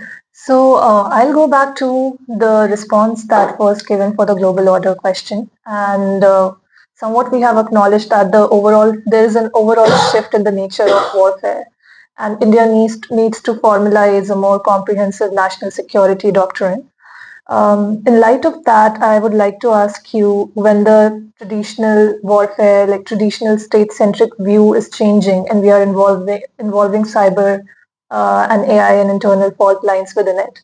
I'll go back to the response that was given for the global order question, and somewhat we have acknowledged that there is an overall shift in the nature of warfare, and India needs to formalize a more comprehensive national security doctrine. In light of that, I would like to ask you, when the traditional warfare, like traditional state-centric view is changing and we are involving cyber and AI and internal fault lines within it.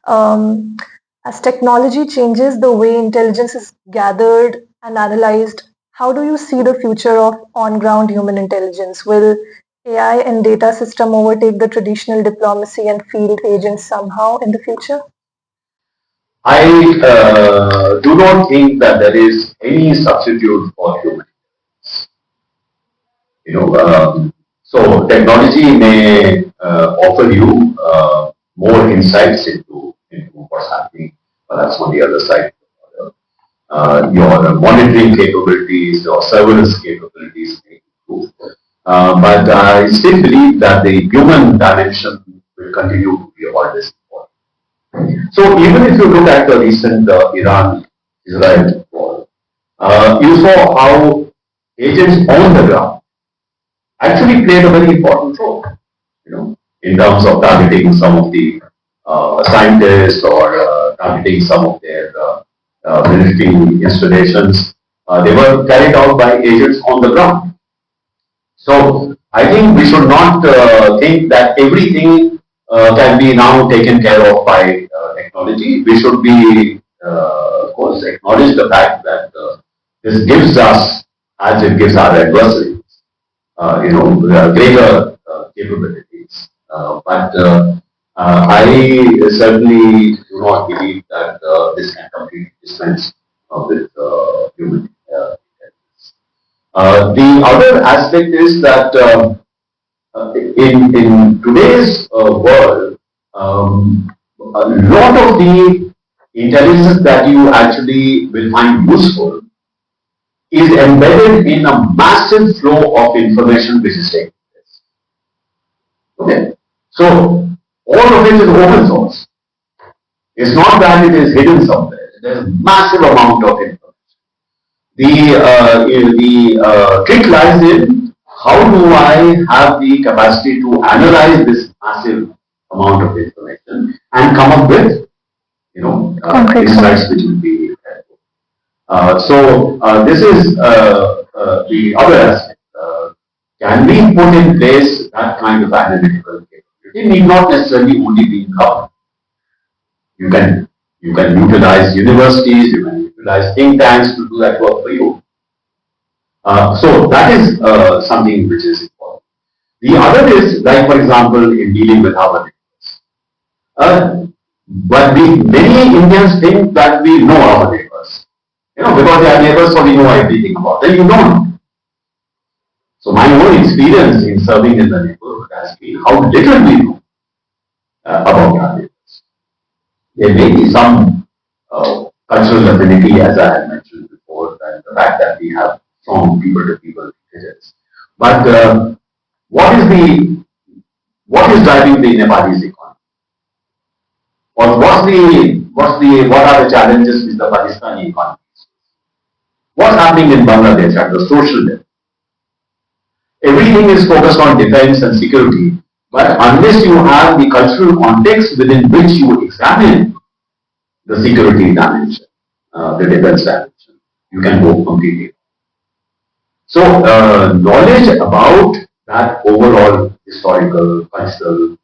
Um, as technology changes the way intelligence is gathered and analyzed, how do you see the future of on-ground human intelligence? Will AI and data system overtake the traditional diplomacy and field agents somehow in the future? I do not think that there is any substitute for human. So technology may offer you more insights into what's happening, perhaps on the other side. Your monitoring capabilities, your surveillance capabilities may improve. But I still believe that the human dimension will continue to be always important. So even if you look at the recent Iran-Israel war, you saw how agents on the ground actually played a very important role, in terms of targeting some of the scientists or targeting some of their military installations. They were carried out by agents on the ground. So I think we should not think that everything can be now taken care of by technology. We should be, of course, acknowledge the fact that this gives us, as it gives our adversaries, greater capabilities. But I certainly do not believe that this can completely dispense with human intelligence. The other aspect is that in today's world, a lot of the intelligence that you actually will find useful is embedded in a massive flow of information which is taking place. Okay? So, all of it is open source. It's not that it is hidden somewhere. There's a massive amount of information. The trick lies in how do I have the capacity to analyze this massive amount of information and come up with, insights which will be helpful. This is the other aspect. Can we put in place that kind of analytical capability? It need not necessarily only be in government. You can utilize universities, you can utilize think tanks to do that work for you. So that is something which is important. The other is, like for example, in dealing with our neighbors. But many Indians think that we know our neighbors. Because they are neighbors, so we know everything about them. You don't. So my own experience in serving in the neighborhood has been how little we know about our neighbors. There may be some cultural affinity, as I had mentioned before, and the fact that we have strong people-to-people relationships. But what is driving the Nepalese economy? Or what are the challenges with the Pakistani economy? What's happening in Bangladesh at the social level? Everything is focused on defense and security, but unless you have the cultural context within which you examine the security dimension, the defense dimension, you can go completely. So, knowledge about that overall historical, cultural,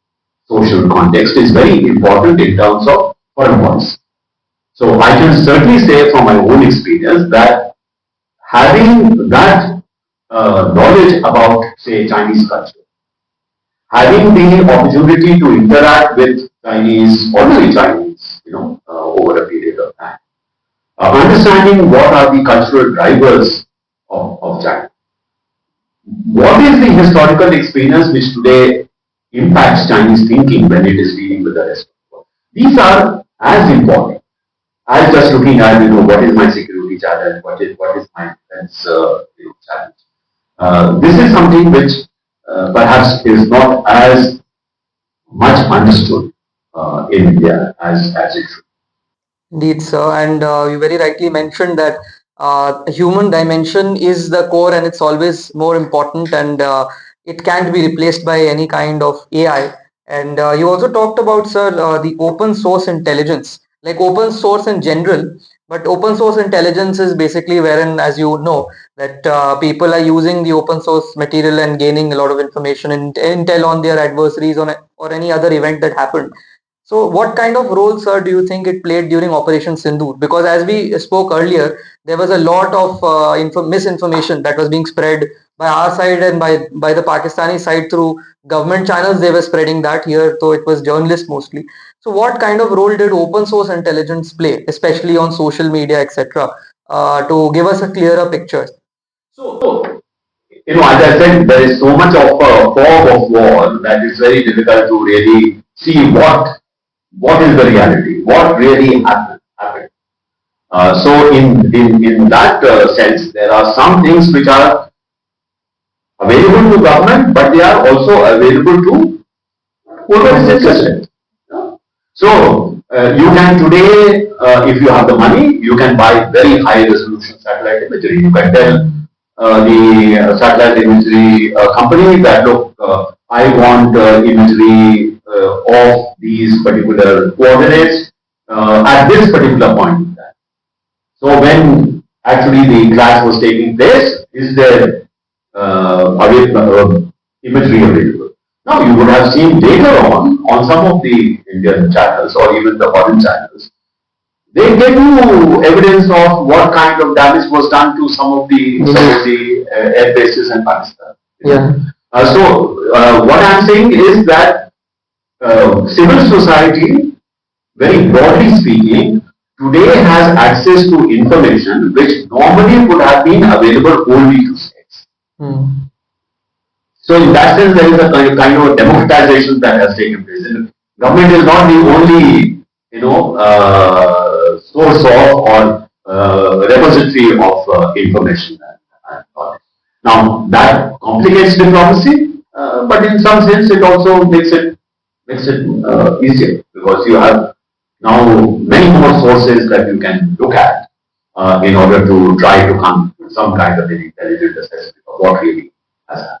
social context is very important in terms of foreign policy. So, I can certainly say from my own experience that having that knowledge about, say, Chinese culture, having the opportunity to interact with Chinese, ordinary Chinese, over a period of time, understanding what are the cultural drivers of China. What is the historical experience which today impacts Chinese thinking when it is dealing with the rest of the world? These are as important as just looking at, what is my security challenge, what is my defense challenge. This is something which perhaps is not as much understood in India as it should. Indeed, sir. And you very rightly mentioned that human dimension is the core and it's always more important, and it can't be replaced by any kind of AI. And you also talked about, sir, the open source intelligence, like open source in general. But open source intelligence is basically wherein, as you know, that people are using the open source material and gaining a lot of information and intel on their adversaries or any other event that happened. So, what kind of role, sir, do you think it played during Operation Sindoor? Because as we spoke earlier, there was a lot of misinformation that was being spread by our side and by the Pakistani side through government channels. They were spreading that here, so it was journalists mostly. So, what kind of role did open source intelligence play, especially on social media, etc., to give us a clearer picture? So, as I said, there is so much of a fog of war that it's very difficult to really see what is the reality, what really happened. So in that sense, there are some things which are available to government, but they are also available to whoever is interested. So you can today, if you have the money, you can buy very high resolution satellite imagery. You can tell the satellite imagery company that look, I want imagery of these particular coordinates at this particular point in time. So when actually the clash was taking place, is there imagery available? Now you would have seen later on some of the Indian channels or even the foreign channels, they gave you evidence of what kind of damage was done to some of the air bases in Pakistan. Yeah. So what I'm saying is that civil society, very broadly speaking, today has access to information which normally would have been available only to states. So in that sense, there is a kind of democratization that has taken place. And government is not the only, source of or repository of information and knowledge. Now that complicates diplomacy, but in some sense it also makes it easier because you have now many more sources that you can look at in order to try to come to some kind of an intelligent assessment of what really has happened.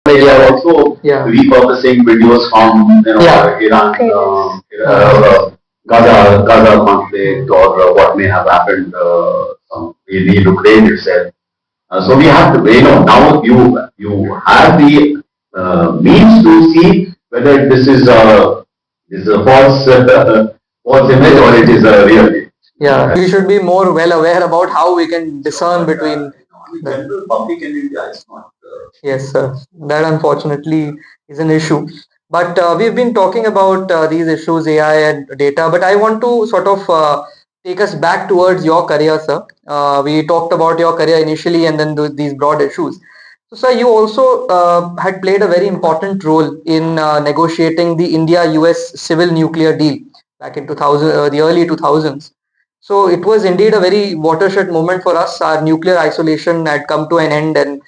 They are also repurposing videos from Iran, Gaza conflict, or what may have happened in Ukraine itself. So we have to, now you have the means to see whether this is a false image or it is a real image. Yeah, we should be more well aware about how we can discern between the general public in India is not. Yes, sir. That unfortunately is an issue. But we've been talking about these issues, AI and data, but I want to sort of take us back towards your career, sir. We talked about your career initially and then these broad issues. So, sir, you also had played a very important role in negotiating the India-US civil nuclear deal back in 2000, the early 2000s. So it was indeed a very watershed moment for us. Our nuclear isolation had come to an end, and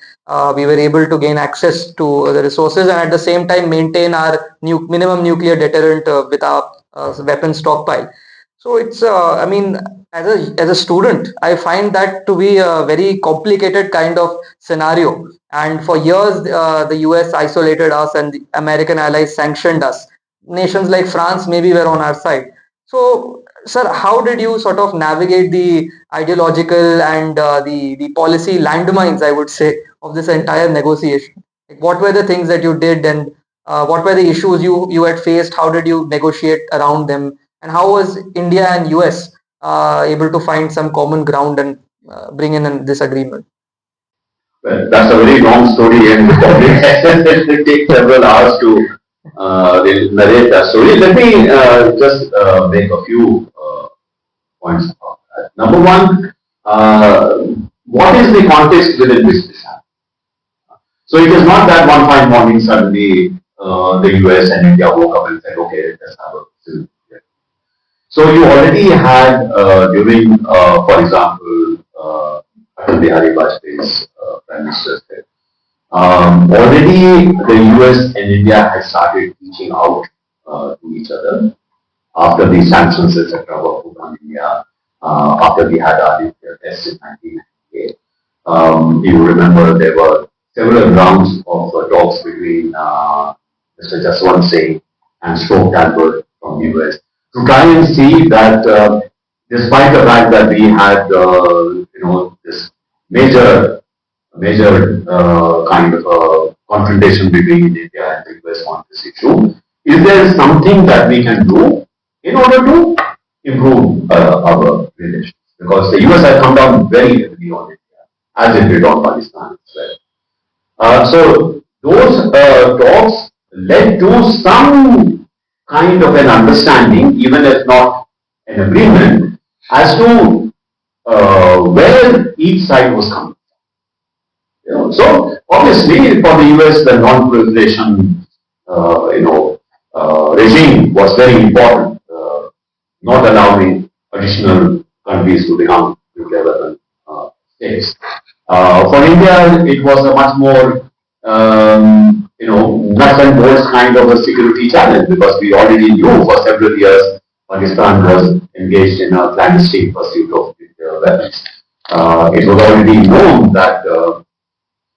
we were able to gain access to the resources and at the same time maintain our minimum nuclear deterrent with our weapons stockpile. So it's, I mean, as a student, I find that to be a very complicated kind of scenario. And for years, the US isolated us and the American allies sanctioned us. Nations like France maybe were on our side. So, sir, how did you sort of navigate the ideological and the policy landmines, I would say, of this entire negotiation? Like, what were the things that you did, and what were the issues you had faced? How did you negotiate around them? And how was India and US able to find some common ground and bring in this agreement? Well, that's a very long story and probably it take several hours to narrate that story. Let me just make a few points about that. Number one, what is the context within which this happened? So it is not that one fine morning suddenly the US and India woke up and said, okay, let's have a civil war. So you already had during, for example, Atal Bihari Vajpayee's Prime Minister's death. Already the US and India had started reaching out to each other after the sanctions, etc., were put on India, after we had our nuclear test in 1998. You remember there were several rounds of talks between Mr. Jaswant Singh and Stoke Talbot from US to try and see that despite the fact that we had, this major kind of a confrontation between India and the US on this issue, is there something that we can do in order to improve our relations? Because the US had come down very heavily on India, as it did on Pakistan as well. So those talks led to some kind of an understanding, even if not an agreement, as to where each side was coming from. So obviously, for the US, the non-proliferation, regime was very important, not allowing additional countries to become nuclear weapon states. For India, it was a much more, nuts and bolts kind of a security challenge, because we already knew for several years Pakistan was engaged in a clandestine pursuit of nuclear weapons. It was already known that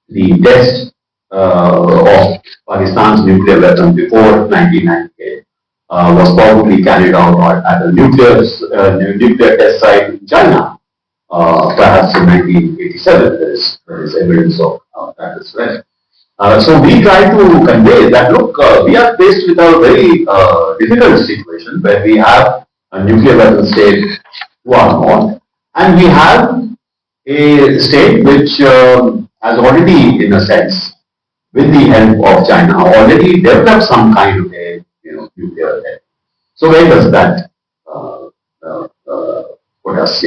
the test of Pakistan's nuclear weapon before 1998 was probably carried out at a nuclear test site in China, perhaps in 1987. There is evidence of that as well. So we try to convey that, look, we are faced with a very difficult situation where we have a nuclear weapon state to our north, and we have a state which has already, in a sense, with the help of China, already developed some kind of a nuclear weapon. So where does that put us?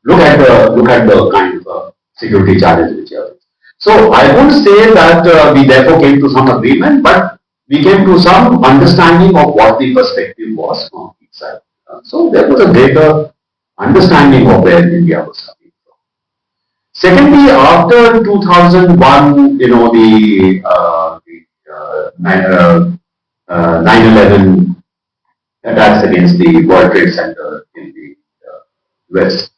Look at the kind of security challenge which are. So I won't say that we therefore came to some agreement, but we came to some understanding of what the perspective was from each side. So there was a greater understanding of where India was coming from. Secondly, after 2001, the 9/11 attacks against the World Trade Center in the West,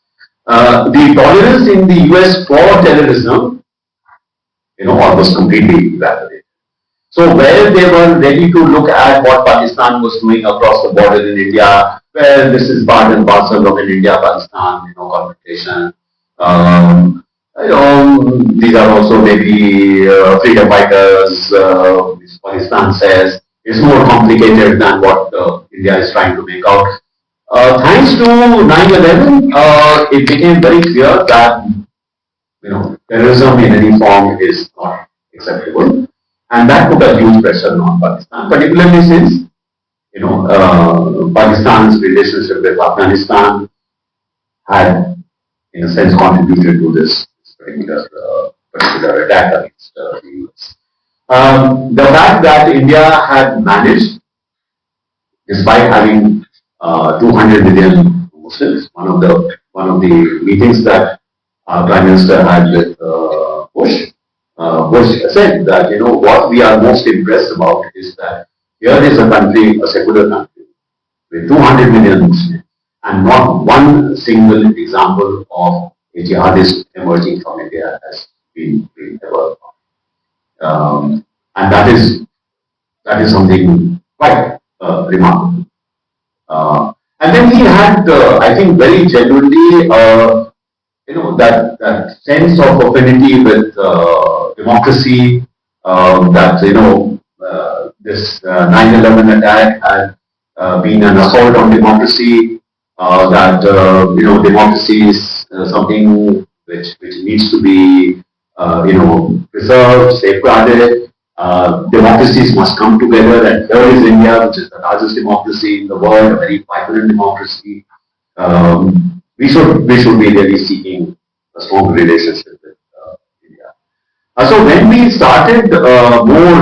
the tolerance in the US for terrorism, almost completely evaporated. So where they were ready to look at what Pakistan was doing across the border in India, well, this is part and parcel of an India-Pakistan, confrontation. These are also maybe freedom fighters, which Pakistan says is more complicated than what India is trying to make out. Thanks to 9/11, it became very clear that terrorism in any form is not acceptable, and that put a huge pressure on Pakistan, particularly since Pakistan's relationship with Afghanistan had, in a sense, contributed to this particular attack against the US. The fact that India had managed, despite having 200 million Muslims, one of the meetings that our Prime Minister had with Bush, Bush said that, what we are most impressed about is that here is a country, a secular country, with 200 million Muslims, and not one single example of a jihadist emerging from India has been ever found. And that is something quite remarkable. And then he had, I think, very genuinely, that sense of affinity with democracy, this 9/11 attack had been an assault on democracy, that democracy is something which needs to be preserved, safeguarded. Democracies must come together, and here is India, which is the largest democracy in the world, a very vibrant democracy. We should be really seeking a strong relationship with India. So when we started more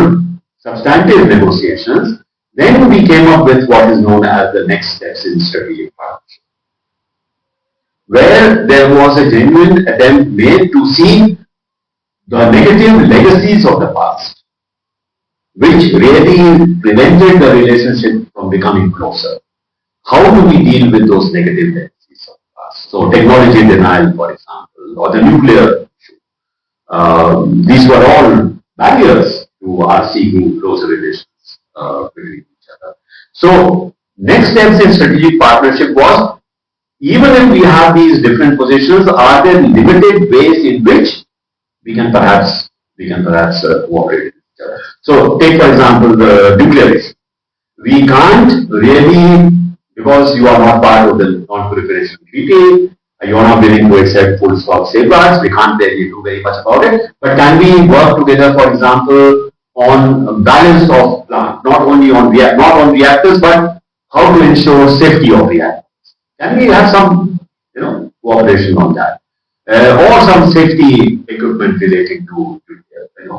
substantive negotiations, Then we came up with what is known as the next steps in strategic partnership, where there was a genuine attempt made to see the negative legacies of the past, which really prevented the relationship from becoming closer. How do we deal with those negative legacies of the past? So technology denial, for example, or the nuclear issue. These were all barriers to our seeking closer relations between each other. So next steps in strategic partnership was, even if we have these different positions, are there limited ways in which we can perhaps cooperate with each other? So take for example the nuclear issue. We can't really, because you are not part of the non-proliferation treaty, you are not willing to accept full stop safeguards, we can't really do very much about it. But can we work together, for example, on balance of plant, not on reactors, but how to ensure safety of reactors? Can we have some, cooperation on that, or some safety equipment relating to,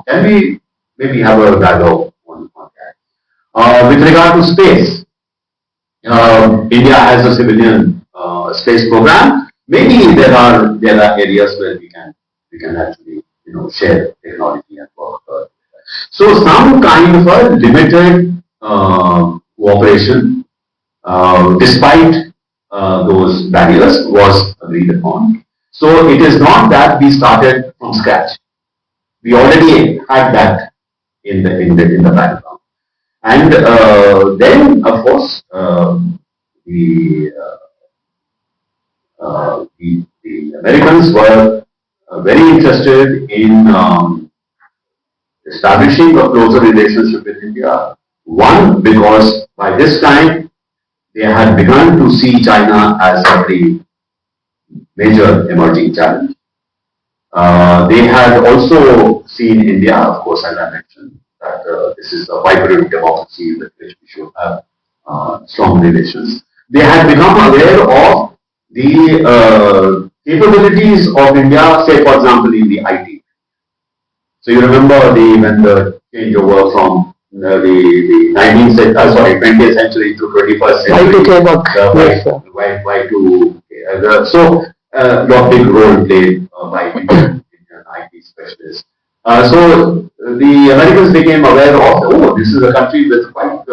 can we maybe have a dialogue on that? With regard to space, India has a civilian space program. Maybe there are areas where we can actually share technology and work. So some kind of a limited cooperation, despite those barriers, was agreed upon. So it is not that we started from scratch. We already had that in the background. And then, of course, the Americans were very interested in establishing a closer relationship with India. One, because by this time they had begun to see China as a very major emerging challenge. They had also seen India, of course, as I mentioned, that this is a vibrant democracy with which we should have strong relations. They had become aware of the capabilities of India, say for example in the IT. So you remember when the changeover from the 20th century to 21st century. IT came up. Yes, sir. So a big role played by Indian IT specialists. So the Americans became aware of, this is a country with quite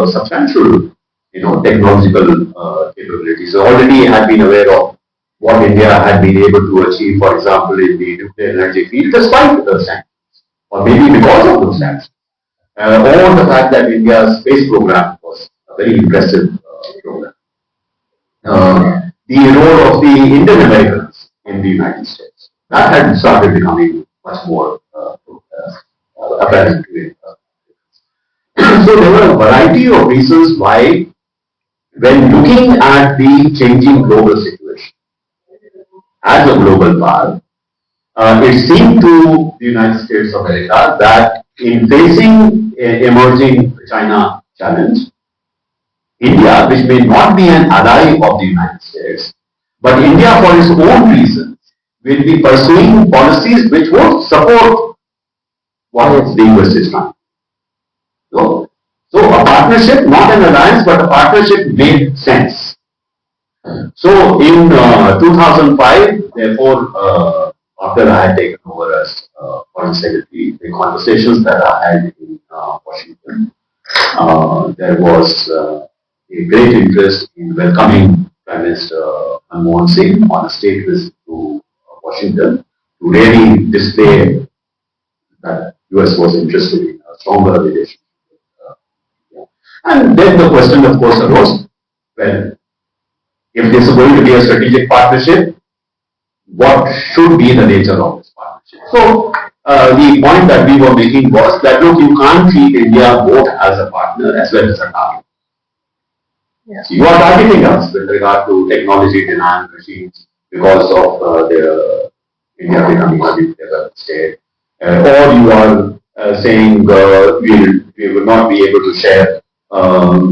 substantial, technological capabilities. So already had been aware of what India had been able to achieve, for example, in the nuclear energy field, despite the sanctions, or maybe because of those sanctions. Or the fact that India's space program was a very impressive program. The role of the Indian Americans in the United States, that had started becoming much more apparent to it. So there were a variety of reasons why, when looking at the changing global situation as a global power, it seemed to the United States of America that in facing emerging China challenge, India, which may not be an ally of the United States, but India for its own reasons will be pursuing policies which would support what the US is trying. So a partnership, not an alliance, but a partnership made sense. So in 2005, therefore, after I had taken over as Foreign Secretary, the conversations that I had in Washington, there was a great interest in welcoming Prime Minister Manmohan Singh on a state visit to Washington to really display that US was interested in a stronger relationship. And then the question, of course, arose, well, if this is going to be a strategic partnership, what should be the nature of this partnership? So, the point that we were making was that, look, you can't treat India both as a partner as well as a target. Yes. You are targeting us with regard to technology denial regimes because of India becoming a nuclear state. Or you are saying we will not be able to share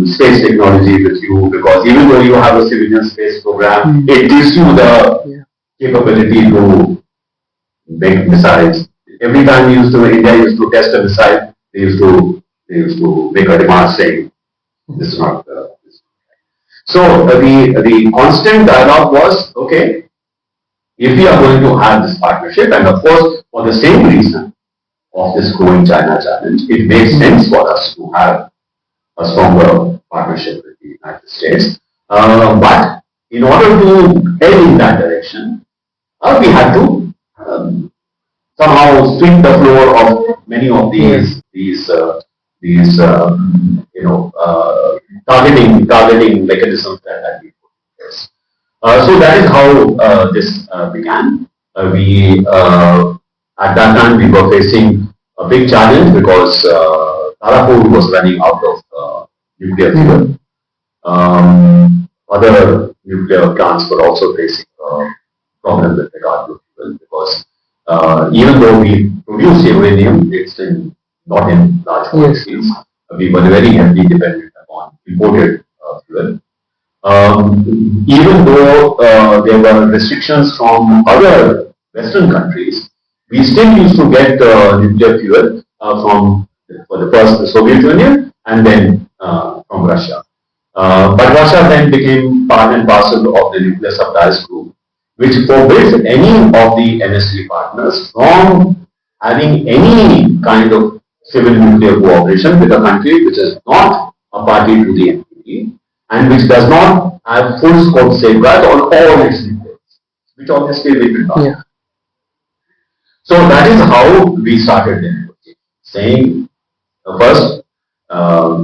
space technology with you because even though you have a civilian space program, it gives you the capability to make missiles. Every time India used to test a missile, they used to make a demand saying, This is not. So the constant dialogue was, okay, if we are going to have this partnership, and of course for the same reason of this growing China challenge, it makes sense for us to have a stronger partnership with the United States. But in order to head in that direction, we had to somehow sweep the floor of many of these targeting mechanisms that we put in place. So that is how this began. We at that time we were facing a big challenge because Tarapur was running out of nuclear fuel. Other nuclear plants were also facing problem with regard to fuel because even though we produce uranium, it's not in large quantities. We were very heavily dependent upon imported fuel. Even though there were restrictions from other Western countries, we still used to get nuclear fuel for the first the Soviet Union and then from Russia. But Russia then became part and parcel of the nuclear suppliers group, which forbids any of the NSC partners from having any kind of civil nuclear cooperation with a country which is not a party to the NPT and which does not have full scope safeguards on all its nuclear, which obviously we did not. Yeah. So that is how we started the negotiation, saying first,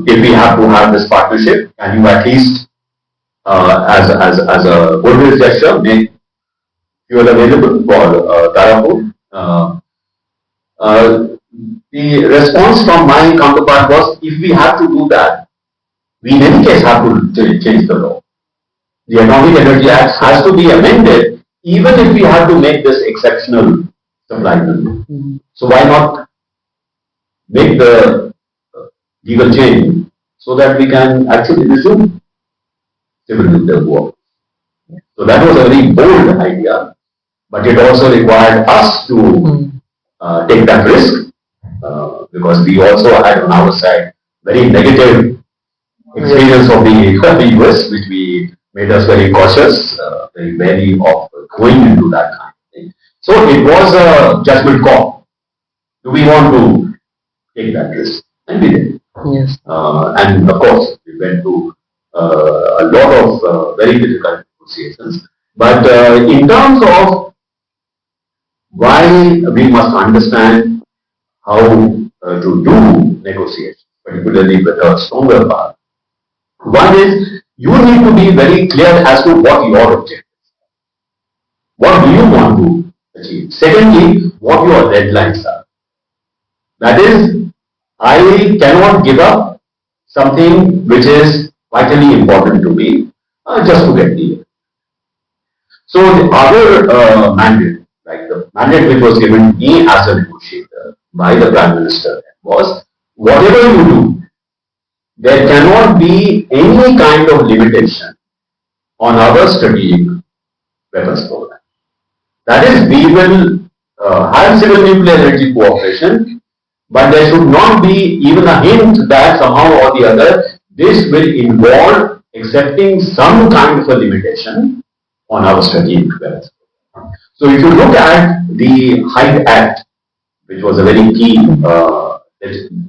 if we have to have this partnership, can you at least, as a goodwill gesture, make fuel available for Tarapur? The response from my counterpart was, if we have to do that, we in any case have to change the law. The Atomic Energy Act has to be amended, even if we have to make this exceptional supply window. So why not make the legal change so that we can actually resume civil nuclear cooperation? So that was a very bold idea, but it also required us to take that risk because we also had on our side very negative experience of the US, which made us very cautious, very wary of going into that kind of thing. So it was a judgment call. Do we want to take that risk? And we did. Yes. And of course, we went through a lot of very difficult negotiations. But in terms of why we must understand how to do negotiations, particularly with a stronger power. One is you need to be very clear as to what your objective is. What do you want to achieve? Secondly, what your deadlines are. That is, I cannot give up something which is vitally important to me just to get the. So the other mandate, like the mandate which was given to me as a negotiator by the Prime Minister was, whatever you do, there cannot be any kind of limitation on our strategic weapons program. That is, we will have civil nuclear energy cooperation, but there should not be even a hint that somehow or the other this will involve accepting some kind of a limitation on our strategic weapons program. So if you look at the Hyde Act, which was a very key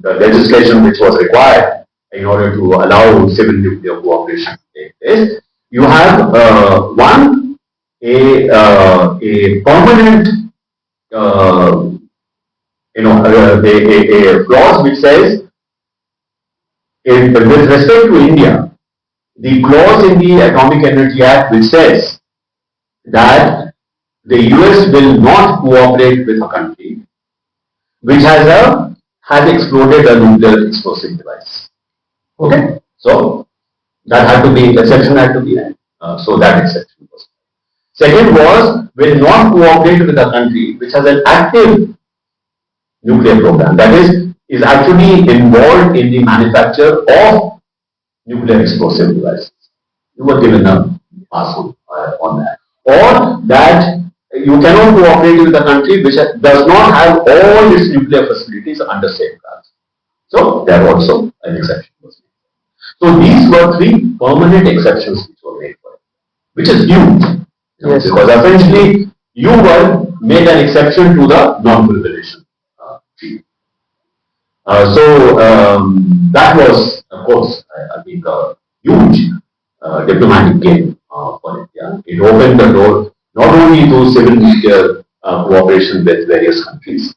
legislation which was required in order to allow civil nuclear cooperation to take place, you have a permanent a clause which says, with respect to India, the clause in the Atomic Energy Act which says that the US will not cooperate with a country which has exploded a nuclear explosive device. Okay, so that had to be, exception had to be there. So that exception was. Second was, will not cooperate with a country which has an active nuclear program, that is actually involved in the manufacture of nuclear explosive devices. You were given a pass on that. Or that you cannot cooperate with a country which does not have all its nuclear facilities under safeguards. So there also an exception was made. So these were three permanent exceptions which were made for it, which is huge. Yes. Because essentially you were made an exception to the non-proliferation treaty. That was, of course, I think a huge diplomatic gain for India. It opened the door not only to civil nuclear cooperation with various countries.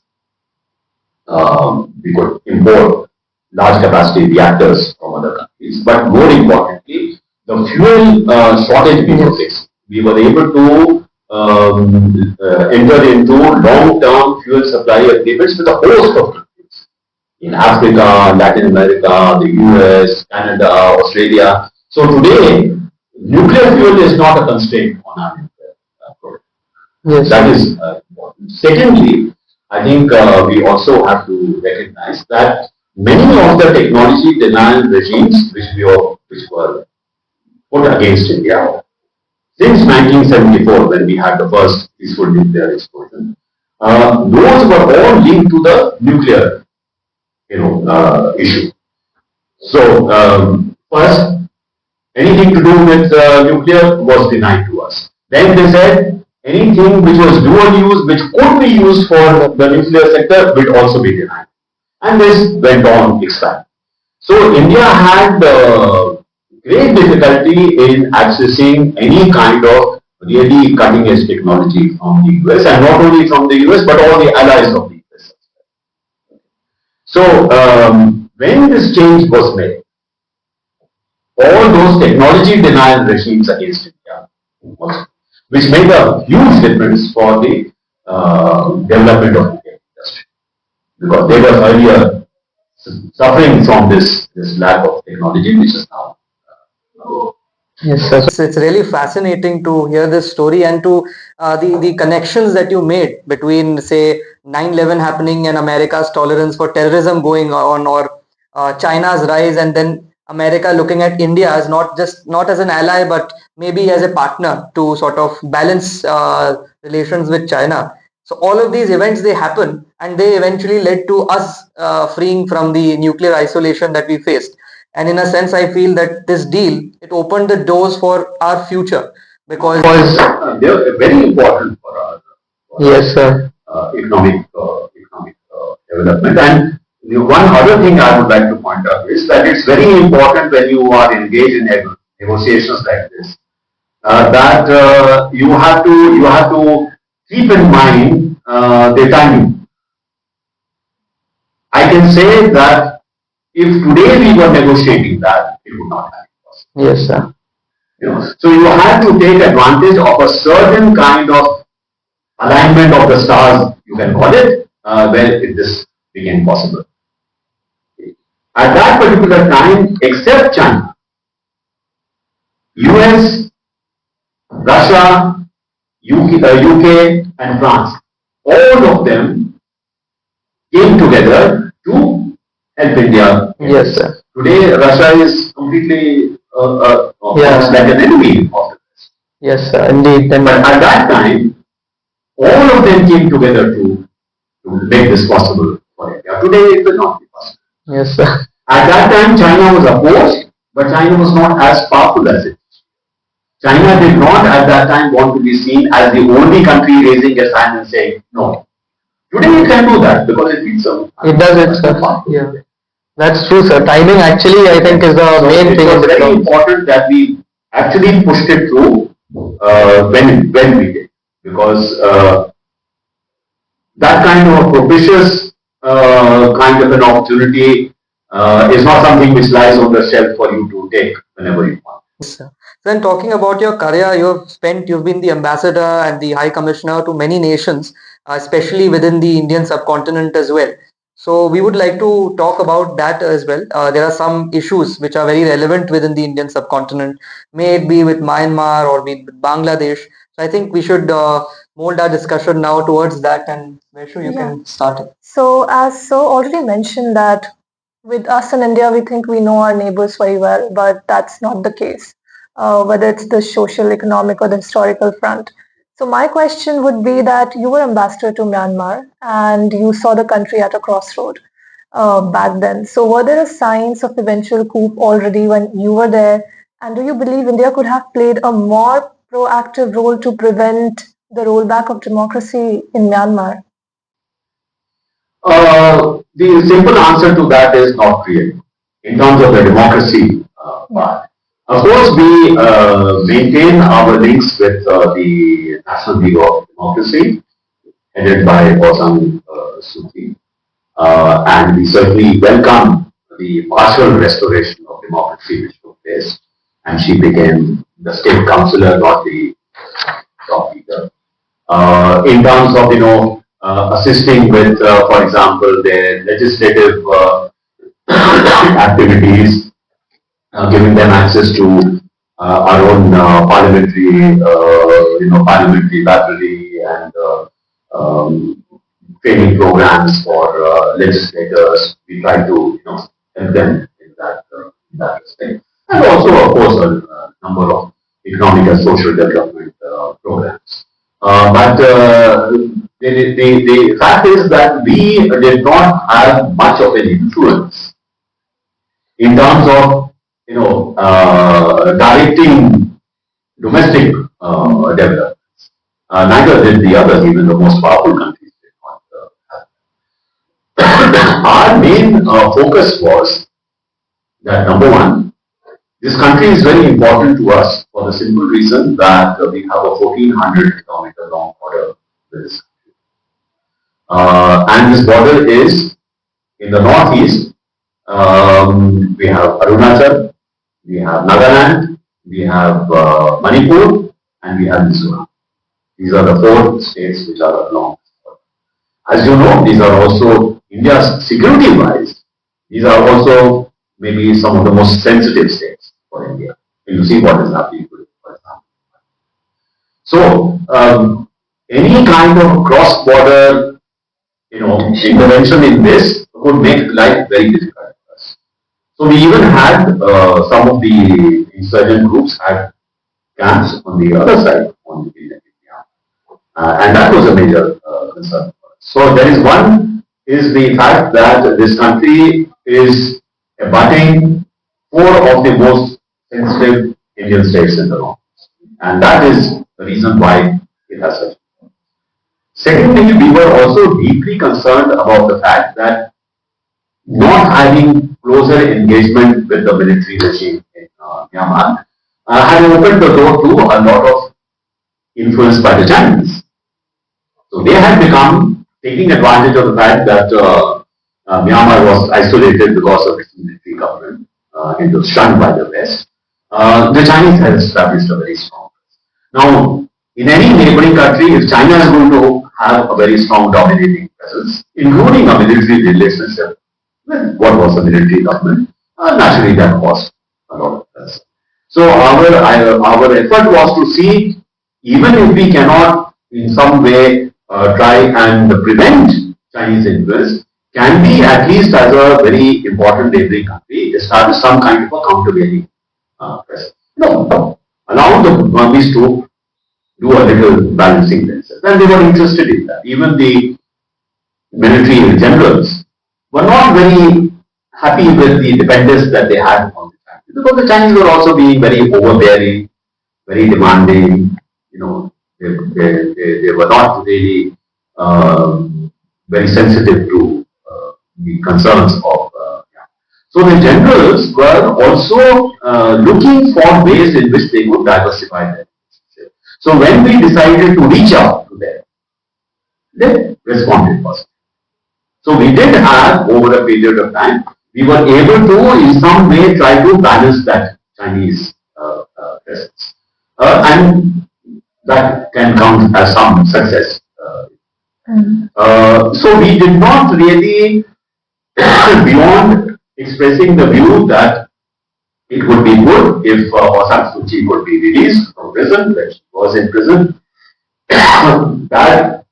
We could import large capacity reactors from other countries, but more importantly, the fuel shortage we were facing. We were able to enter into long-term fuel supply agreements with a host of countries in Africa, Latin America, the US, Canada, Australia. So today, nuclear fuel is not a constraint on our nuclear program. Yes. That is important. Secondly, I think we also have to recognize that many of the technology denial regimes which were put against India since 1974, when we had the first peaceful nuclear explosion, those were all linked to the nuclear, issue. So first, anything to do with nuclear was denied to us. Then they said anything which was dual use, which could be used for the nuclear sector, will also be denied. And this went on expanding. So India had great difficulty in accessing any kind of really cutting edge technology from the US, and not only from the US but all the allies of the US. So when this change was made, all those technology denial regimes against India, which made a huge difference for the development of Indian industry, because they were earlier suffering from this lack of technology, which is now. Yes, sir. It's really fascinating to hear this story and to the connections that you made between, say, 9/11 happening and America's tolerance for terrorism going on, or China's rise, and then America looking at India as not as an ally but maybe as a partner to sort of balance relations with China. So all of these events, they happen and they eventually led to us freeing from the nuclear isolation that we faced. And in a sense, I feel that this deal, it opened the doors for our future, because they are very important for our yes, sir. Economic development. And one other thing I would like to point out is that it's very important when you are engaged in negotiations like this, that you have to keep in mind the timing. I can say that if today we were negotiating that, it would not happen. Yes, sir. So you have to take advantage of a certain kind of alignment of the stars, you can call it, where this became possible. At that particular time, except China, US, Russia, UK and France, all of them came together to help India. Yes, sir. Today, Russia is completely like an enemy of the West. Yes, sir. Indeed. But at that time, all of them came together to make this possible for India. Today, it will not be possible. Yes, sir. At that time, China was opposed, but China was not as powerful as it is. China did not at that time want to be seen as the only country raising its hand and saying no. Today it can do that because it feels so. It does it, sir. Yeah. That's true, sir. Timing actually, I think, is the main thing. It's very important that we actually pushed it through when we did, because that kind of a propitious kind of an opportunity is not something which lies on the shelf for you to take whenever you want. Yes, sir. Then talking about your career, you've been the ambassador and the high commissioner to many nations, especially within the Indian subcontinent as well. So we would like to talk about that as well. There are some issues which are very relevant within the Indian subcontinent, may it be with Myanmar or with Bangladesh. So I think we should mold our discussion now towards that, and Vaishu, you can start it. So as Sir already mentioned that with us in India, we think we know our neighbors very well, but that's not the case, whether it's the social, economic or the historical front. So my question would be that you were ambassador to Myanmar and you saw the country at a crossroad. back then. So were there signs of eventual coup already when you were there? And do you believe India could have played a more proactive role to prevent the rollback of democracy in Myanmar? The simple answer to that is not really. In terms of the democracy part, of course, we maintain our links with the National League of Democracy, headed by Osam Suki, and we certainly welcome the partial restoration of democracy which took place, and she became the state councillor, not the top leader. In terms of assisting with, for example, their legislative activities, giving them access to our own parliamentary library and training programs for legislators. We try to help them in that respect, and also, of course, a number of economic and social development programs. But the fact is that we did not have much of an influence in terms of directing domestic developments. Neither did the others, even the most powerful countries did not have. Our main focus was that number one, this country is very important to us for the simple reason that we have a 1400-kilometer long border with this country. And this border is in the northeast. We have Arunachal, we have Nagaland, we have Manipur, and we have Mizoram. These are the four states which are along this border. As you know, these are also India's security-wise. These are also maybe some of the most sensitive states for India. You see what is happening today, for example. So, any kind of cross-border, intervention in this would make life very difficult for us. So we even had some of the insurgent groups had camps on the other side, on the India, and that was a major concern for us. So there is one is the fact that this country is abutting four of the most sensitive Indian states in the north, and that is the reason why it has such. Secondly, we were also deeply concerned about the fact that not having closer engagement with the military regime in Myanmar had opened the door to a lot of influence by the Chinese. So they had become taking advantage of the fact that Myanmar was isolated because of its military government. It was shunned by the West. The Chinese had established a very strong presence. Now, in any neighboring country, if China is going to have a very strong dominating presence, including a military relationship with what was the military government, naturally that caused a lot of pressure. So our effort was to see, even if we cannot in some way try and prevent Chinese influence, can we at least as a very important neighboring country establish some kind of a countervailing presence? Allow the Burmese to do a little balancing themselves. And they were interested in that. Even the military generals were not very happy with the dependence that they had on the Chinese, because the Chinese were also being very overbearing, very demanding. They were not really very sensitive to the concerns of. So the generals were also looking for ways in which they could diversify their relationship. So when we decided to reach out to them, they responded positively. So we did have, over a period of time, we were able to in some way try to balance that Chinese presence. And that can count as some success. So we did not really, beyond expressing the view that it would be good if Aung San Suu Kyi could be released from prison, that she was in prison, that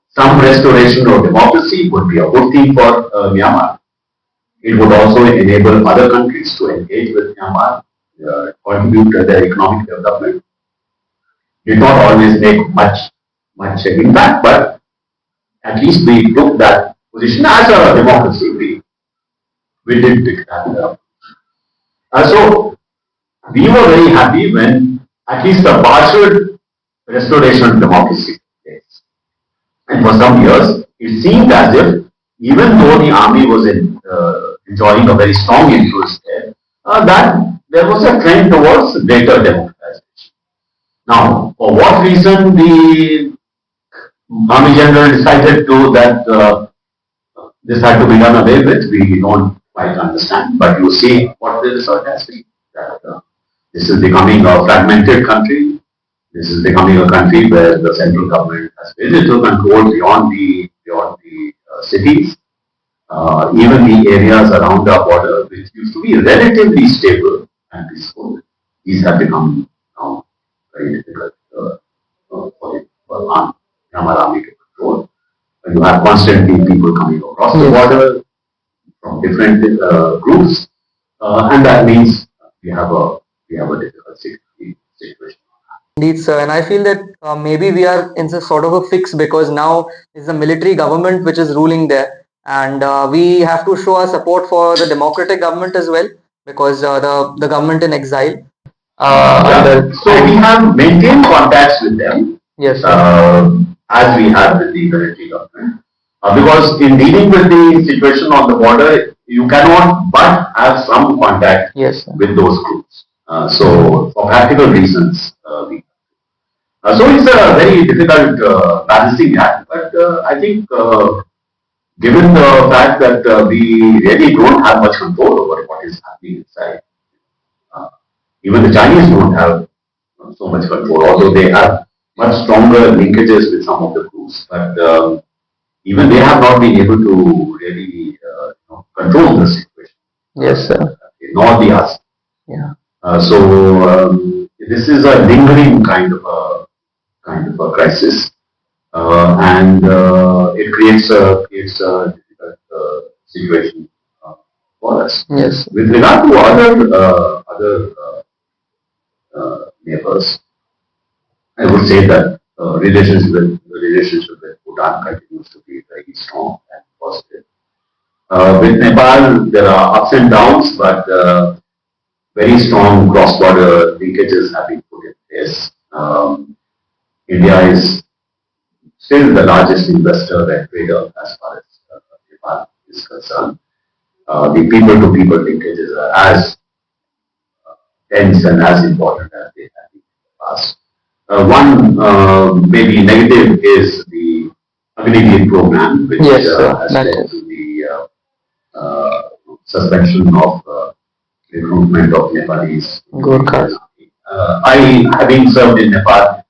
some restoration of democracy would be a good thing for Myanmar. It would also enable other countries to engage with Myanmar, contribute to their economic development. Did not always make much impact, but at least we took that position as a democracy. we did pick that up. So we were very happy when at least a partial restoration of democracy took place. And for some years, it seemed as if even though the army was enjoying a very strong influence there, that there was a trend towards greater democratization. Now, for what reason the army general decided to that this had to be done away with, we don't quite understand. But you see what the result has been. That this is becoming a fragmented country. This is becoming a country where the central government has very little control beyond the cities. Even the areas around our border, which used to be relatively stable and peaceful, these have become now very difficult for Myanmar army to control. You have constantly people coming across the border from different groups, and that means we have a difficult situation. Indeed, sir. And I feel that maybe we are in a sort of a fix because now it's the military government which is ruling there. And we have to show our support for the democratic government as well because the government in exile. So we have maintained contacts with them. Yes, as we have with the military government. Because in dealing with the situation on the border, you cannot but have some contact with those groups. So for practical reasons, so it's a very difficult balancing act. But I think given the fact that we really don't have much control over what is happening inside, even the Chinese don't have so much control, although they have much stronger linkages with some of the groups. But even they have not been able to really control the situation. Yes, sir. Nor the us. Yeah. So this is a lingering kind of a crisis, and it creates a difficult situation for us. Yes. With regard to other neighbors, I would say that relationship with Bhutan continues to be very strong and positive. With Nepal, there are ups and downs, but very strong cross-border linkages have been put in place. India is still the largest investor and trader as far as Nepal is concerned. The people-to-people linkages are as dense and as important as they have been in the past. One maybe negative is the Agni program, which has led to the suspension of recruitment of Nepalese. Having served in Nepal,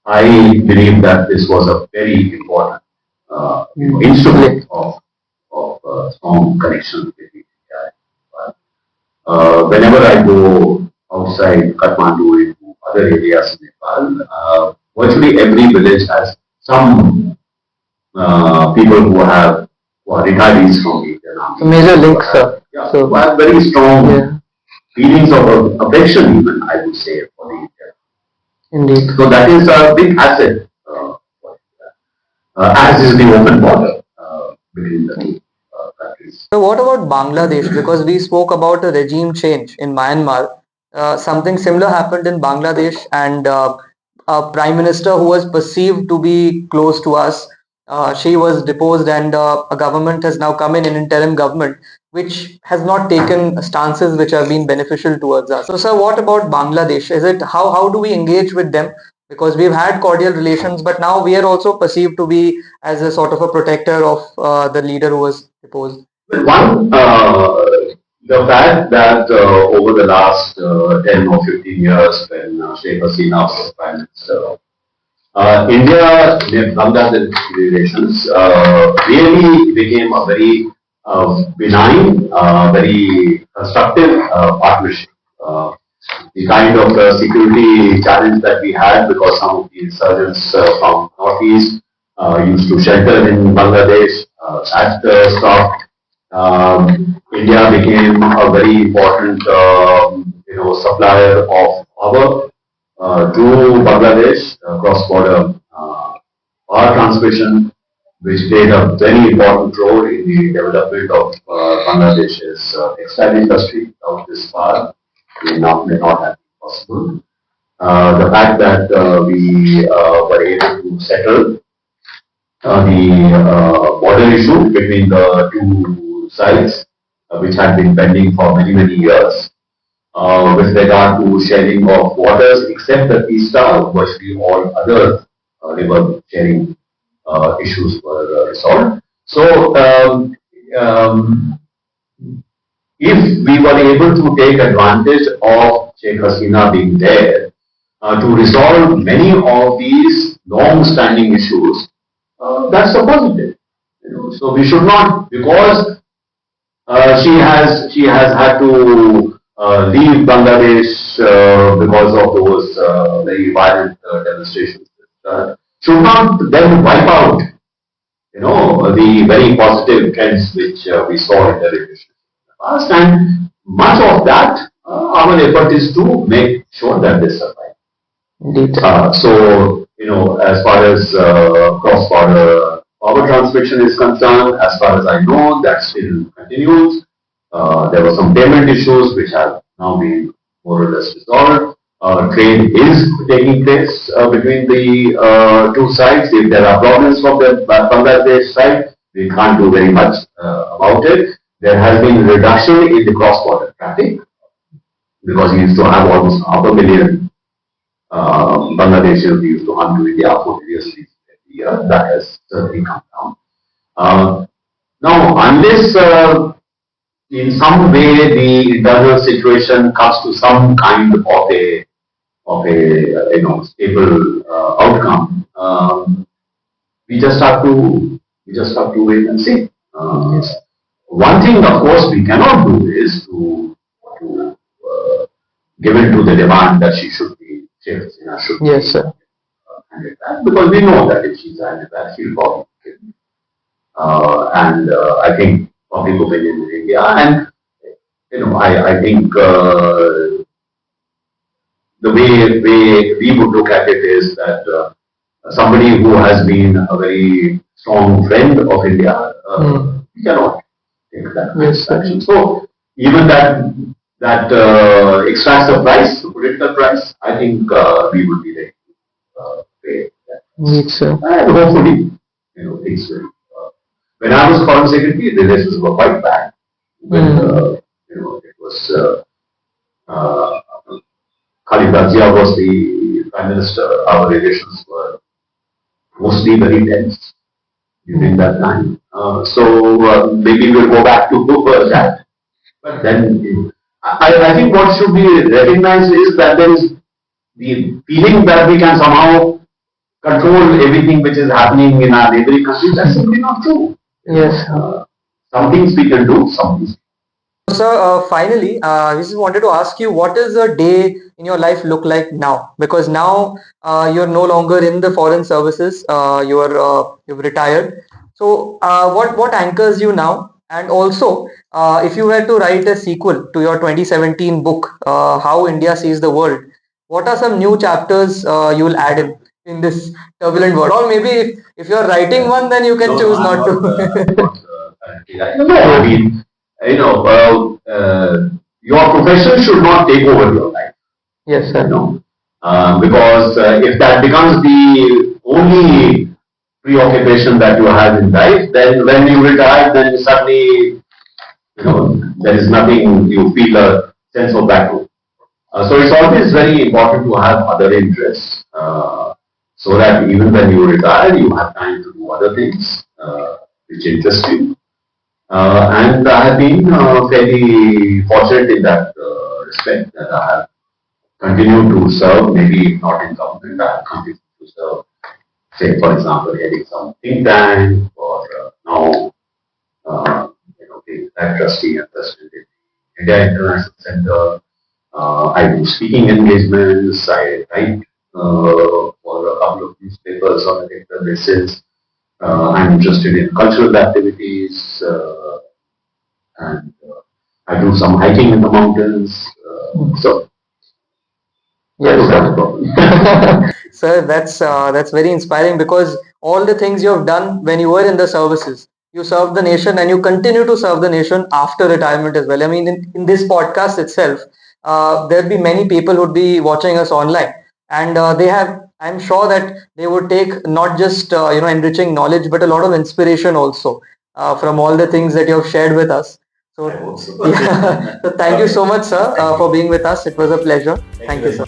I believe that this was a very important instrument of strong connection with India. Whenever I go outside Kathmandu into other areas in Nepal, virtually every village has some people who are retirees from the Indian Army. Major links, sir. Yeah, so have very strong feelings of affection, even I would say, for the Indian. Indeed. So that is a big asset, as is the open border between the two countries. So what about Bangladesh? Because we spoke about a regime change in Myanmar. Something similar happened in Bangladesh, and a prime minister who was perceived to be close to us, she was deposed, and a government has now come in, an interim government, which has not taken stances which have been beneficial towards us. So, sir, what about Bangladesh? Is it how do we engage with them? Because we've had cordial relations, but now we are also perceived to be as a sort of a protector of the leader who was deposed. Well, one, the fact that over the last 10 or 15 years, when Sheikh Hasina was Prime Minister, India-Bangladesh relations really became a very benign, very constructive partnership. The kind of security challenge that we had, because some of the insurgents from Northeast used to shelter in Bangladesh, that stopped. India became a very important, supplier of power to Bangladesh, cross-border power transmission, which played a very important role in the development of Bangladesh's textile industry. Without this power, may not have been possible. The fact that we were able to settle the border issue between the two sides, which had been pending for many, many years. With regard to sharing of waters, except the Teesta, virtually all other river sharing issues were resolved. So, if we were able to take advantage of Sheikh Hasina being there to resolve many of these long-standing issues, that's a positive. So we should not, because she has had to leave Bangladesh because of those very violent demonstrations. Should not then wipe out, the very positive trends which we saw in the relationship in the past. And much of that, our effort is to make sure that they survive. Indeed. So, as far as cross-border power transmission is concerned, as far as I know, that still continues. There were some payment issues which have now been more or less resolved. Trade is taking place between the two sides. If there are problems from the Bangladesh side, we can't do very much about it. There has been a reduction in the cross-border traffic because we used to have almost 500,000 Bangladeshis used to come to India for various reasons every year. That has certainly come down. Now, unless in some way the internal situation comes to some kind of a stable outcome, we just have to wait and see. One thing, of course, we cannot do is to give in to the demand that she should be Sheikh Hasina should Yes, be sir. handed back, because we know that if she's handed back, she'll probably kill me. And I think public opinion in India, and I think the way we would look at it is that somebody who has been a very strong friend of India, we cannot take that action. So even that extracts a price, political price, I think we would be ready to pay that. Indeed, sir. And hopefully, things will. When I was foreign secretary, the relations were quite bad. When it was Khalid Zia was the prime minister, our relations were mostly very tense during that time. So maybe we'll go back to that. But then, I think what should be recognized is that there is the feeling that we can somehow control everything which is happening in our neighboring countries. That's simply not true. Yes. Some things we can do, some things. Sir, finally, I just wanted to ask you, what does a day in your life look like now? Because now you're no longer in the foreign services. You've retired. So, what anchors you now? And also, if you were to write a sequel to your 2017 book, How India Sees the World, what are some new chapters you will add in this turbulent world? Or maybe if you're writing one, then you can choose not to. I mean, your profession should not take over your life. Yes, sir. Because if that becomes the only preoccupation that you have in life, then when you retire, then suddenly, there is nothing, you feel a sense of vacuum. So it's always very important to have other interests, so that even when you retire, you have time to do other things which interest you. And I have been fairly fortunate in that respect, that I have continued to serve, maybe not in government, I have continued to serve, say, for example, heading some think tank, or now, being a trustee and president in India International Center. I do speaking engagements, I write for a couple of newspapers on a regular basis. I'm interested in cultural activities, and I do some hiking in the mountains. So, I don't have a problem. Sir, that's very inspiring, because all the things you have done when you were in the services, you served the nation and you continue to serve the nation after retirement as well. I mean, in this podcast itself, there'll be many people who'd be watching us online, and I'm sure that they would take not just enriching knowledge, but a lot of inspiration also from all the things that you have shared with us. So, yeah. So thank you so much, sir, for being with us. It was a pleasure. Thank you, sir.